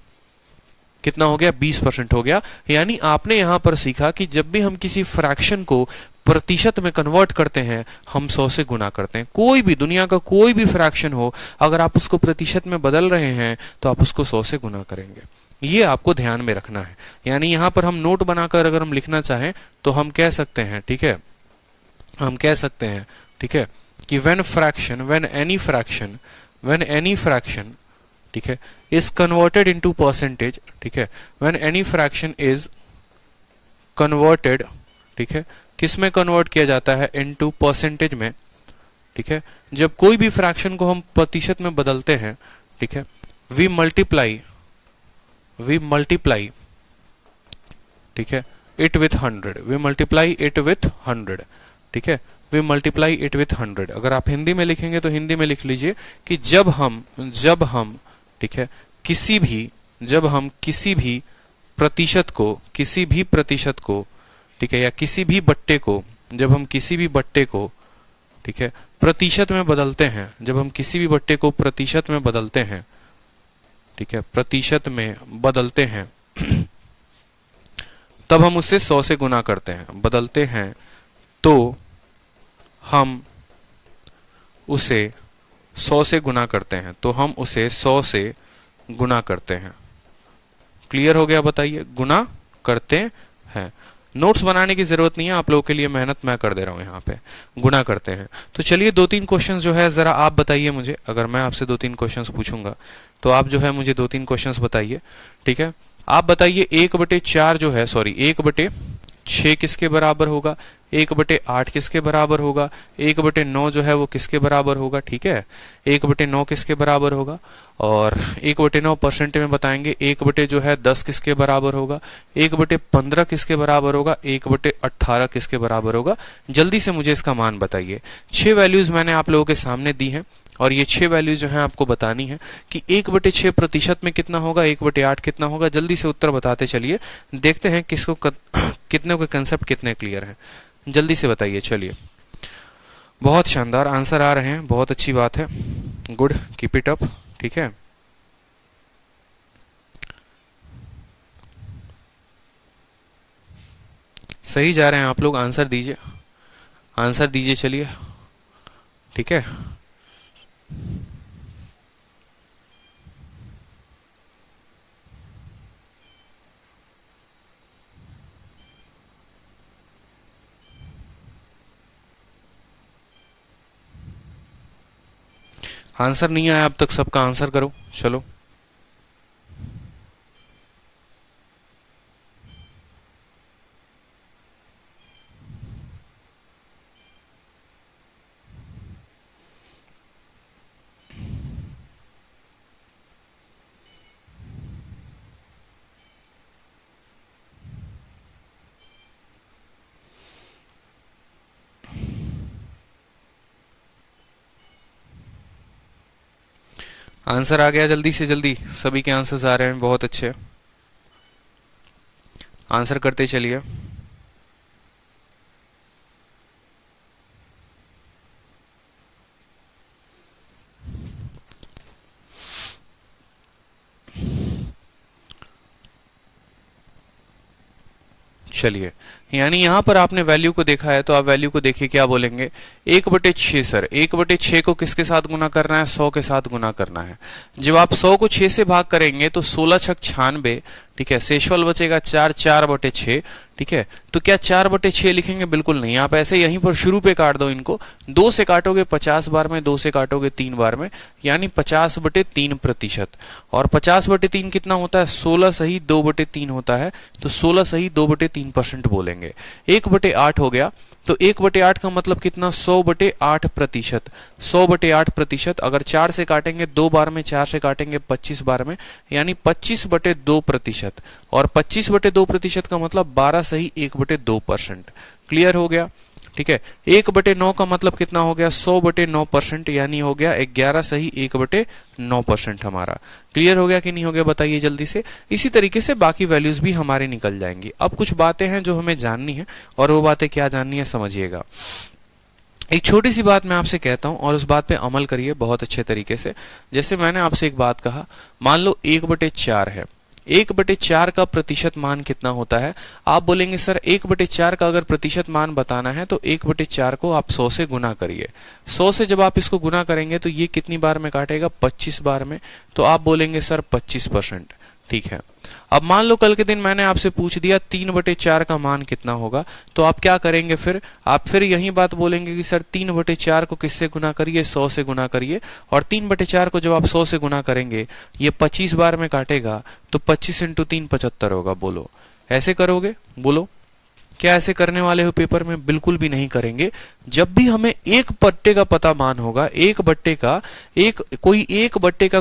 कितना हो गया, 20% हो गया। यानी आपने यहां पर सीखा कि जब भी हम किसी फ्रैक्शन को प्रतिशत में कन्वर्ट करते हैं, हम 100 से गुना करते हैं। कोई भी दुनिया का कोई भी फ्रैक्शन हो, अगर आप उसको प्रतिशत में बदल रहे हैं तो आप उसको 100 से गुना करेंगे। ये आपको ध्यान में रखना है। यानी यहां पर हम नोट बनाकर अगर हम लिखना चाहें तो हम कह सकते हैं, ठीक है, हम कह सकते हैं, ठीक है, कि व्हेन एनी फ्रैक्शन, ठीक है, इज कन्वर्टेड इनटू परसेंटेज, ठीक है, when any fraction is converted, ठीक है, किस में कन्वर्ट किया जाता है, इनटू परसेंटेज में। ठीक है, जब कोई भी फ्रैक्शन को हम प्रतिशत में बदलते हैं, ठीक है, वी मल्टीप्लाई, ठीक है, it with 100, we multiply it with 100। ठीक है, वी मल्टीप्लाई इट विथ 100। अगर आप हिंदी में लिखेंगे तो हिंदी में लिख लीजिए कि जब हम, ठीक है, जब हम किसी भी प्रतिशत को, ठीक है, या किसी भी बट्टे को, जब हम किसी भी बट्टे को, ठीक है, प्रतिशत में बदलते हैं, जब हम किसी भी बट्टे को प्रतिशत में बदलते हैं, ठीक है, प्रतिशत में बदलते हैं, तब हम उसे 100 से गुना करते हैं। बदलते हैं तो हम उसे 100 से गुना करते हैं, तो हम उसे 100 से गुना करते हैं। क्लियर हो गया, बताइए, गुना करते हैं। नोट्स बनाने की जरूरत नहीं है, आप लोगों के लिए मेहनत मैं कर दे रहा हूं, यहाँ पे गुना करते हैं। तो चलिए 2-3 क्वेश्चंस जो है जरा आप बताइए मुझे। अगर मैं आपसे 2-3 क्वेश्चंस पूछूंगा तो आप जो है मुझे 2-3 क्वेश्चंस बताइए। ठीक है, आप बताइए 1/4 जो है, सॉरी 1/6 किसके बराबर होगा, 1/8 किसके बराबर होगा, 1/9 जो है वो किसके बराबर होगा। ठीक है, 1/9 किसके बराबर होगा, और 1/9 परसेंट में बताएंगे। 1/10 किसके बराबर होगा, 1/15 किसके बराबर होगा, 1/18 किसके बराबर होगा। जल्दी से मुझे इसका मान बताइए। 6 वैल्यूज मैंने आप लोगों के सामने दी हैं और ये 6 वैल्यूज जो है आपको बतानी है कि 1/6 प्रतिशत में कितना होगा, 1/8 कितना होगा। जल्दी से उत्तर बताते चलिए, देखते हैं किसको कितने के कंसेप्ट कितने क्लियर हैं। जल्दी से बताइए, चलिए। बहुत शानदार आंसर आ रहे हैं, बहुत अच्छी बात है, गुड, कीप इट अप। ठीक है, सही जा रहे हैं आप लोग, आंसर दीजिए, आंसर दीजिए, चलिए ठीक है। आंसर नहीं आया अब तक, सबका आंसर करो चलो। आंसर आ गया जल्दी से जल्दी, सभी के आंसर्स आ रहे हैं, बहुत अच्छे, आंसर करते चलिए। चलिए, यानी यहां पर आपने वैल्यू को देखा है तो आप वैल्यू को देखिए क्या बोलेंगे, 1/6 सर, 1/6 को किसके साथ गुना करना है, 100 के साथ गुना करना है। जब आप 100 को 6 से भाग करेंगे तो 16 छक 96, ठीक है, शेषफल बचेगा 4, 4/6, ठीक है। तो क्या 4/6 लिखेंगे, बिल्कुल नहीं, आप ऐसे यहीं पर शुरू पे काट दो इनको, 2 से काटोगे 50 बार में, 2 से काटोगे 3 बार में, यानी 50/3%। और 50/3 कितना होता है, 16 सही 2/3 होता है, तो 16 सही 2/3% बोलेंगे। 1/8 हो गया, तो 1/8 का मतलब कितना, 100/8%, 100/8%। अगर 4 से काटेंगे 2 बार में, 4 से काटेंगे 25 बार में, यानी 25/2%। और 25/2% का मतलब 12 सही 1/2%। क्लियर हो गया, ठीक है। 1/9 का मतलब कितना हो गया, 100/9%, यानी हो गया 11 सही 1/9% हमारा। क्लियर हो गया कि नहीं हो गया, बताइए जल्दी से। इसी तरीके से बाकी वैल्यूज भी हमारे निकल जाएंगी। अब कुछ बातें हैं जो हमें जाननी है, और वो बातें क्या जाननी है समझिएगा। एक छोटी सी बात मैं आपसे कहता हूं और उस बात पे अमल करिए बहुत अच्छे तरीके से। जैसे मैंने आपसे एक बात कहा, मान लो 1/4 है, 1/4 का प्रतिशत मान कितना होता है। आप बोलेंगे सर 1/4 का अगर प्रतिशत मान बताना है तो 1/4 को आप 100 से गुना करिए। 100 से जब आप इसको गुना करेंगे तो ये कितनी बार में काटेगा, 25 बार में, तो आप बोलेंगे सर 25%, ठीक है। अब मान लो कल के दिन मैंने आपसे पूछ दिया 3/4 का मान कितना होगा, तो आप क्या करेंगे, फिर आप फिर यही बात बोलेंगे कि सर 3/4 को किससे गुना करिए, 100 से गुना करिए। और 3/4 को जब आप 100 से गुना करेंगे, ये 25 बार में काटेगा, तो 25 × 3 75 होगा। बोलो ऐसे करोगे, बोलो क्या ऐसे करने वाले हो पेपर में, बिल्कुल भी नहीं करेंगे। जब भी हमें एक बट्टे का पता मान होगा, एक बट्टे का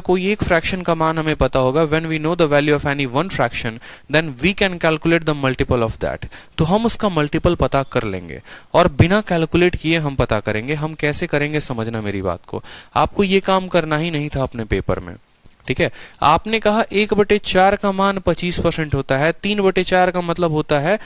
कोई एक फ्रैक्शन का मान हमें पता होगा, when we know the value of any one fraction then we can calculate the multiple of that. तो हम उसका मल्टीपल पता कर लेंगे और बिना कैलकुलेट किए हम पता करेंगे। हम कैसे करेंगे समझना मेरी बात को, आपको ये काम करना ही नहीं था अपने पेपर में, ठीक है। आपने कहा 1/4 का मान 25% होता है, 3/4 का मतलब होता है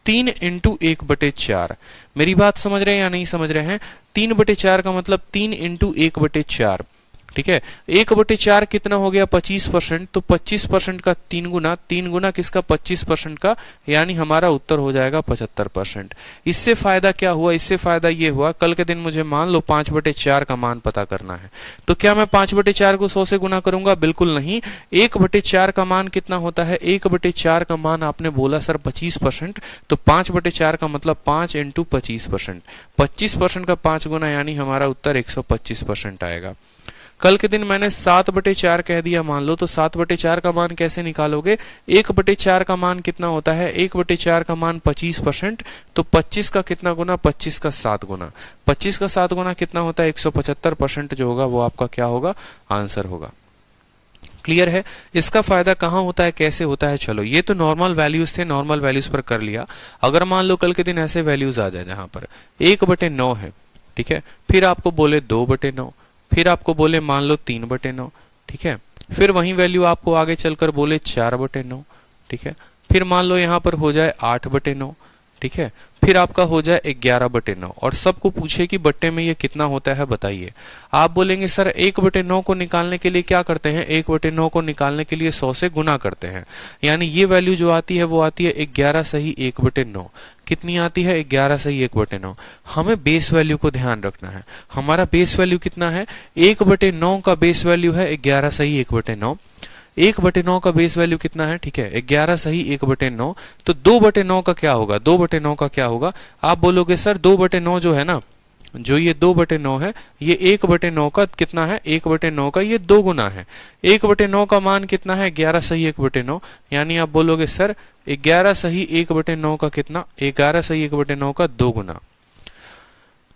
3 × 1/4। मेरी बात समझ रहे हैं या नहीं समझ रहे हैं, 3/4 का मतलब 3 × 1/4, ठीक है। 1/4 कितना हो गया, 25%, तो 25% का 3 गुना, 3 गुना किसका, 25% का, यानी हमारा उत्तर हो जाएगा 75%। इससे फायदा क्या हुआ, इससे फायदा ये हुआ, कल के दिन मुझे मान लो 5/4 का मान पता करना है, तो क्या मैं 5/4 को 100 से गुना करूंगा, बिल्कुल नहीं। 1/4 का मान कितना होता है, 1/4 का मान आपने बोला सर 25%, तो 5/4 का मतलब 5 × 25%, 25% का 5 गुना, यानी हमारा उत्तर 125% आएगा। कल के दिन मैंने 7/4 कह दिया मान लो, तो 7/4 का मान कैसे निकालोगे, 1/4 का मान कितना होता है, 1/4 का मान 25%, तो 25 का कितना गुना, 25 का 7 गुना, 25 का 7 गुना कितना होता है, 175% जो होगा वो आपका क्या होगा, आंसर होगा। क्लियर है। इसका फायदा कहाँ होता है, कैसे होता है, चलो ये तो नॉर्मल वैल्यूज थे, नॉर्मल वैल्यूज पर कर लिया। अगर मान लो कल के दिन ऐसे वैल्यूज आ जाए जहां पर 1/9 है, ठीक है, फिर आपको बोले 2/9, फिर आपको बोले मान लो 3/9, ठीक है, फिर वही वैल्यू आपको आगे चलकर बोले 4/9, ठीक है, फिर मान लो यहां पर हो जाए 8/9, ठीक है। फिर आपका हो जाए 11/9 और सबको पूछे कि बट्टे में ये कितना होता है बताइए। आप बोलेंगे सर 1/9 को निकालने के लिए क्या करते हैं, 1/9 को निकालने के लिए 100 से गुना करते हैं, यानी ये वैल्यू जो आती है वो आती है 11 सही 1/9। कितनी आती है, 11 सही 1/9। हमें बेस वैल्यू को ध्यान रखना है। हमारा बेस वैल्यू कितना है, 1/9 का बेस वैल्यू है 11 सही 1/9। 1/9 का बेस वैल्यू कितना है, ठीक है 11 सही 1/9। तो 2/9 का क्या होगा, 2/9 का क्या होगा, आप बोलोगे सर 2/9 जो है ना, जो ये 2/9 है, ये 1/9 का कितना है, 1/9 का ये 2 गुना है। 1/9 का मान कितना है, 11 सही 1/9, यानी आप बोलोगे सर 11 सही 1/9 का कितना, 11 सही 1/9 का 2 गुना।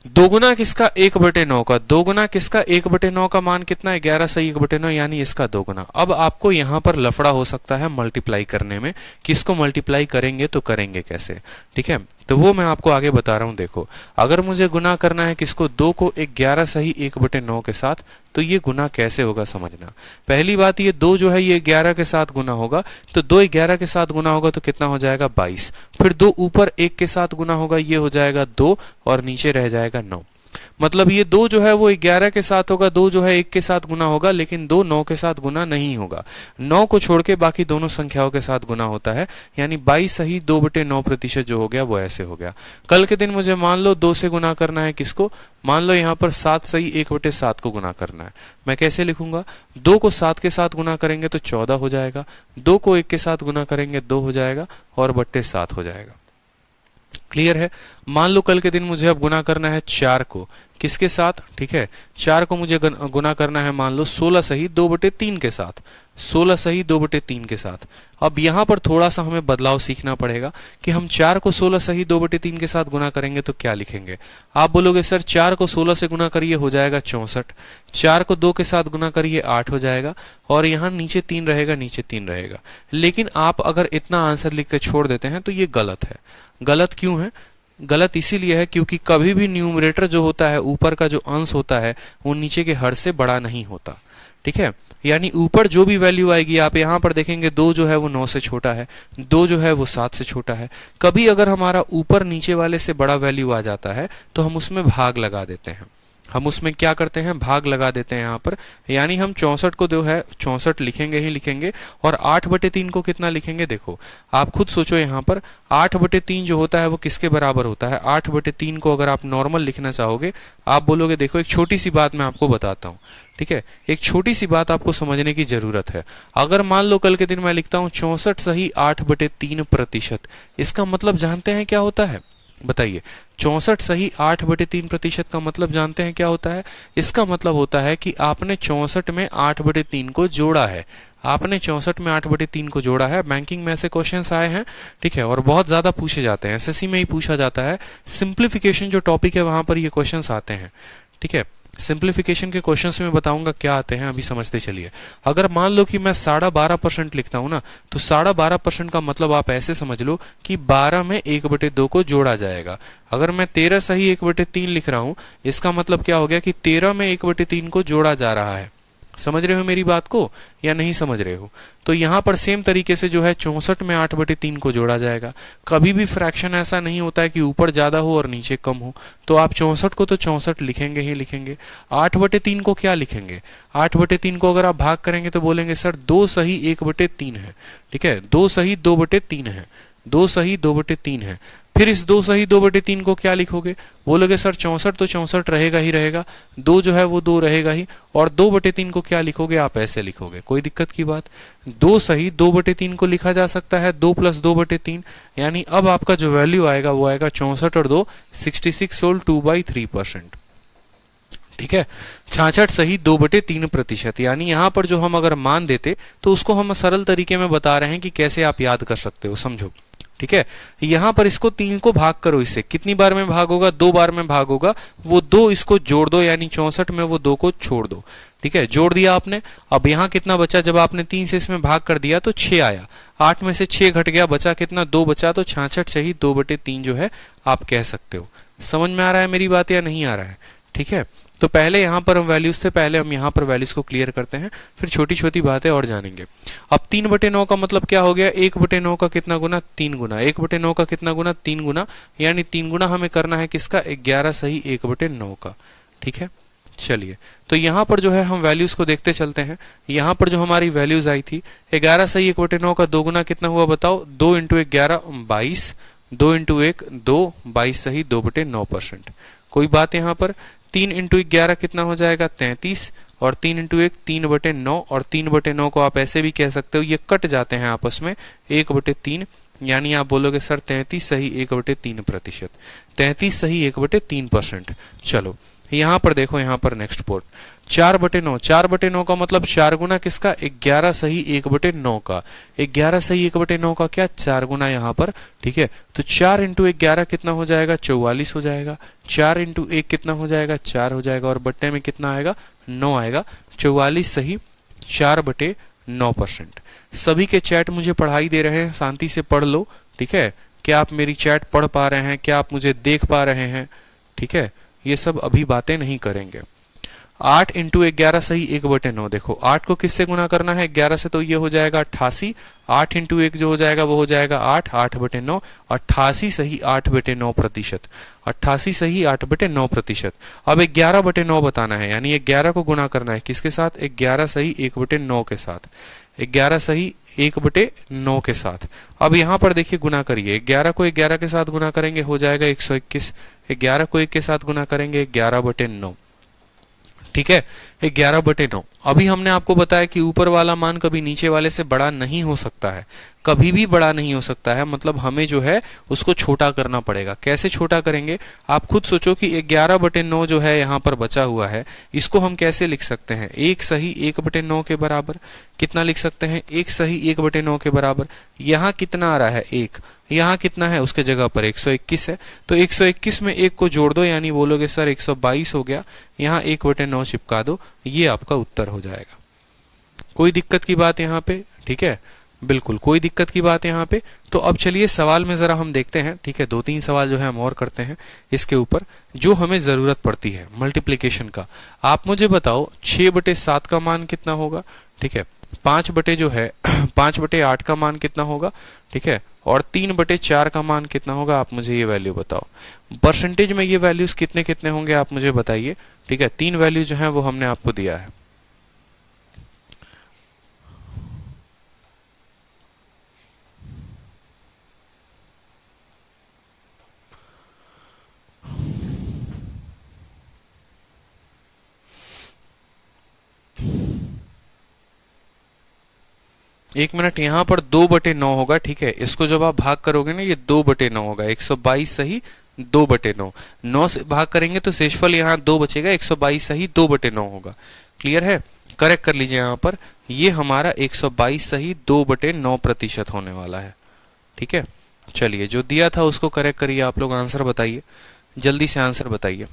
2 गुना किसका, 1/9 का। 2 गुना किसका, 1/9 का मान कितना है, 11 सही 1/9, यानी इसका 2 गुना। अब आपको यहां पर लफड़ा हो सकता है मल्टीप्लाई करने में, किसको मल्टीप्लाई करेंगे तो करेंगे कैसे, ठीक है। तो वो मैं आपको आगे बता रहा हूं। देखो, अगर मुझे गुना करना है किसको, 2 को 11 सही 1/9 के साथ, तो ये गुना कैसे होगा समझना। पहली बात, ये 2 जो है ये 11 के साथ गुना होगा, तो 2 11 के साथ गुना होगा तो कितना हो जाएगा, 22। फिर 2 ऊपर 1 के साथ गुना होगा, ये हो जाएगा 2 और नीचे रह जाएगा 9। मतलब ये 2 जो है वो 11 के साथ होगा, 2 जो है 1 के साथ गुना होगा, लेकिन 2 9 के साथ गुना नहीं होगा। 9 को छोड़ के बाकी दोनों संख्याओं के साथ गुना होता है, यानी 22 सही 2/9% जो हो गया वो ऐसे हो गया। कल के दिन मुझे मान लो 2 से गुना करना है किसको, मान लो यहाँ पर 7 सही 1/7 को गुना करना है। मैं कैसे लिखूंगा, 2 को 7 के साथ गुना करेंगे तो 14 हो जाएगा, 2 को 1 के साथ गुना करेंगे 2 हो जाएगा और बट्टे 7 हो जाएगा। क्लियर है। मान लो कल के दिन मुझे अब गुना करना है 4 को, किसके साथ, ठीक है 4 को मुझे गुना करना है मान लो 16 सही 2/3 के साथ, 16 सही 2/3 के साथ। अब यहां पर थोड़ा सा हमें बदलाव सीखना पड़ेगा कि हम 4 को 16 सही 2/3 के साथ गुना करेंगे तो क्या लिखेंगे। आप बोलोगे सर 4 को 16 से गुना करिए हो जाएगा 64, 4 को 2 के साथ गुना करिए 8 हो जाएगा, और यहाँ नीचे 3 रहेगा, नीचे 3 रहेगा। लेकिन आप अगर इतना आंसर लिख के छोड़ देते हैं तो ये गलत है। गलत क्यों है, गलत इसीलिए है क्योंकि कभी भी न्यूमरेटर जो होता है, ऊपर का जो अंश होता है, वो नीचे के हर से बड़ा नहीं होता, ठीक है। यानी ऊपर जो भी वैल्यू आएगी, आप यहां पर देखेंगे 2 जो है वो 9 से छोटा है, 2 जो है वो 7 से छोटा है। कभी अगर हमारा ऊपर नीचे वाले से बड़ा वैल्यू आ जाता है तो हम उसमें भाग लगा देते हैं। हम उसमें क्या करते हैं, भाग लगा देते हैं यहाँ पर, यानी हम 64 को जो है 64 लिखेंगे ही लिखेंगे, और 8/3 को कितना लिखेंगे। देखो आप खुद सोचो, यहाँ पर 8/3 जो होता है वो किसके बराबर होता है। 8/3 को अगर आप नॉर्मल लिखना चाहोगे, आप बोलोगे, देखो एक छोटी सी बात मैं आपको बताता हूँ, ठीक है, एक छोटी सी बात आपको समझने की जरूरत है। अगर मान लो कल के दिन मैं लिखता हूँ 64 सही 8/3%, इसका मतलब जानते हैं क्या होता है, बताइए। 64 सही 8/3% का मतलब जानते हैं क्या होता है। इसका मतलब होता है कि आपने 64 में 8/3 को जोड़ा है, आपने 64 में 8/3 को जोड़ा है। बैंकिंग में ऐसे क्वेश्चंस आए हैं, ठीक है, और बहुत ज्यादा पूछे जाते हैं, एसएससी में ही पूछा जाता है। सिंप्लीफिकेशन जो टॉपिक है वहां पर ये क्वेश्चंस आते हैं, ठीक है। सिंप्लीफिकेशन के क्वेश्चंस में बताऊंगा क्या आते हैं, अभी समझते चलिए। अगर मान लो कि मैं 12.5% लिखता हूं ना, तो 12.5% का मतलब आप ऐसे समझ लो कि 12 में 1/2 को जोड़ा जाएगा। अगर मैं 13 सही 1/3 लिख रहा हूं, इसका मतलब क्या हो गया कि 13 में 1/3 को जोड़ा जा रहा है। समझ रहे हो मेरी बात को या नहीं समझ रहे हो। तो यहां पर सेम तरीके से जो है 64 में 8/3 को जोड़ा जाएगा। कभी भी फ्रैक्शन ऐसा नहीं होता है कि ऊपर ज्यादा हो और नीचे कम हो, तो आप 64 को तो 64 लिखेंगे ही लिखेंगे। 8/3 को क्या लिखेंगे, 8/3 को अगर आप भाग करेंगे तो बोलेंगे सर 2 सही 1/3 है, ठीक है, 2 सही 2/3 है, 2 सही 2/3 है। फिर इस 2 सही 2/3 को क्या लिखोगे, बोलोगे सर 64 तो 64 रहेगा ही रहेगा, 2 जो है वो 2 रहेगा ही, और 2/3 को क्या लिखोगे, आप ऐसे लिखोगे, कोई दिक्कत की बात। 2 सही 2/3 को लिखा जा सकता है 2 + 2/3, यानी अब आपका जो वैल्यू आएगा वो आएगा 64 और 2 66 सोल 2/3%, ठीक है। 66 सही 2/3%, यानी यहां पर जो हम अगर मान देते तो उसको हम सरल तरीके में बता रहे हैं कि कैसे आप याद कर सकते हो, समझो, ठीक है। यहां पर इसको 3 को भाग करो, इससे कितनी बार में भाग होगा, 2 बार में भाग होगा, वो 2 इसको जोड़ दो, यानी 64 में वो 2 को छोड़ दो, ठीक है, जोड़ दिया आपने। अब यहां कितना बचा, जब आपने 3 से इसमें भाग कर दिया तो 6 आया, 8 में से 6 घट गया, बचा कितना, 2 बचा, तो 66 सही 2/3 जो है आप कह सकते हो। समझ में आ रहा है मेरी बात या नहीं आ रहा है, ठीक है। तो पहले यहाँ पर हम वैल्यूज थे, पहले हम यहाँ पर वैल्यूज को क्लियर करते हैं, फिर छोटी छोटी बातें और जानेंगे। अब 3/9 का मतलब क्या हो गया, 1/9 का कितना गुना, 3 गुना, 1/9 का कितना गुना, 3 गुना, यानी 3 गुना हमें करना है किसका, 11 सही 1/9 का। ठीक है, चलिए तो यहाँ पर जो है हम वैल्यूज को देखते चलते हैं। यहाँ पर जो हमारी वैल्यूज आई थी, 11 सही 1/9 का 2 गुना कितना हुआ बताओ, 2 × 1 11 22, 2 × 1 2, 22 सही 2/9%। कोई बात यहाँ पर, 3 × 11 कितना हो जाएगा, 33, और 3 × 1 3/9, और 3/9 को आप ऐसे भी कह सकते हो, ये कट जाते हैं आपस में 1/3, यानी आप बोलोगे सर 33 सही 1/3%, 33 सही 1/3%। चलो यहाँ पर देखो, यहाँ पर नेक्स्ट पोर्ट 4/9, 4/9 का मतलब 4 गुना किसका, 11 सही 1/9 का, 11 सही 1/9 का क्या, 4 गुना यहाँ पर। ठीक है, तो 4 × 11 कितना हो जाएगा, 44 हो जाएगा, 4 × 1 कितना हो जाएगा, 4 हो जाएगा, और बट्टे में कितना आएगा, 9 आएगा, 44 सही 4/9%। सभी के चैट मुझे पढ़ाई दे रहे हैं, शांति से पढ़ लो। ठीक है, क्या आप मेरी चैट पढ़ पा रहे हैं, क्या आप मुझे देख पा रहे हैं। ठीक है, ये सब अभी बातें नहीं करेंगे। 8 × 11 सही 1/9, देखो 8 को किससे गुना करना है, 11 से, तो ये हो जाएगा 88, 8 × 1 जो हो जाएगा वो हो जाएगा 8, 8/9, 88 सही 8/9%, 88 सही 8/9%। अब 11/9 बताना है, यानी 11 को गुना करना है किसके साथ, 11 सही 1/9 के साथ, 11 सही 1/9 के साथ। अब यहाँ पर देखिए गुना करिए, 11 को 11 के साथ गुना करेंगे हो जाएगा 121, 11 को 1 के साथ गुना करेंगे 11/9। ठीक है, 11/9। अभी हमने आपको बताया कि ऊपर वाला मान कभी नीचे वाले से बड़ा नहीं हो सकता है, कभी भी बड़ा नहीं हो सकता है, मतलब हमें जो है उसको छोटा करना पड़ेगा। कैसे छोटा करेंगे, आप खुद सोचो कि 11/9 जो है यहाँ पर बचा हुआ है, इसको हम कैसे लिख सकते हैं, 1 सही 1/9 के बराबर। कितना लिख सकते हैं, 1 सही 1/9 के बराबर। यहाँ कितना आ रहा है, 1, यहाँ कितना है, उसके जगह पर 121 है, तो 121 में 1 को जोड़ दो, यानी बोलोगे सर 122 हो गया, यहाँ 1/9 चिपका दो, ये आपका उत्तर हो जाएगा। कोई दिक्कत की बात यहाँ पे, ठीक है, बिल्कुल कोई दिक्कत की बात यहाँ पे। तो अब चलिए सवाल में जरा हम देखते हैं। ठीक है, 2-3 सवाल जो है हम और करते हैं इसके ऊपर, जो हमें जरूरत पड़ती है मल्टीप्लिकेशन का। आप मुझे बताओ 6/7 का मान कितना होगा। ठीक है, 5/8 का मान कितना होगा। ठीक है, और 3/4 का मान कितना होगा, आप मुझे ये वैल्यू बताओ। परसेंटेज में ये वैल्यूज कितने कितने होंगे आप मुझे बताइए। ठीक है, 3 वैल्यू जो है वो हमने आपको दिया है। एक मिनट, यहाँ पर 2/9 होगा। ठीक है, इसको जब आप भाग करोगे ना, ये 2/9 होगा, 122 सही 2/9। 9 से भाग करेंगे तो शेषफल यहाँ 2 बचेगा, 122 सही 2/9 होगा। क्लियर है, करेक्ट कर लीजिए यहाँ पर, ये हमारा 122 सही 2/9% होने वाला है। ठीक है, चलिए जो दिया था उसको करेक्ट करिए आप लोग, आंसर बताइए, जल्दी से आंसर बताइए।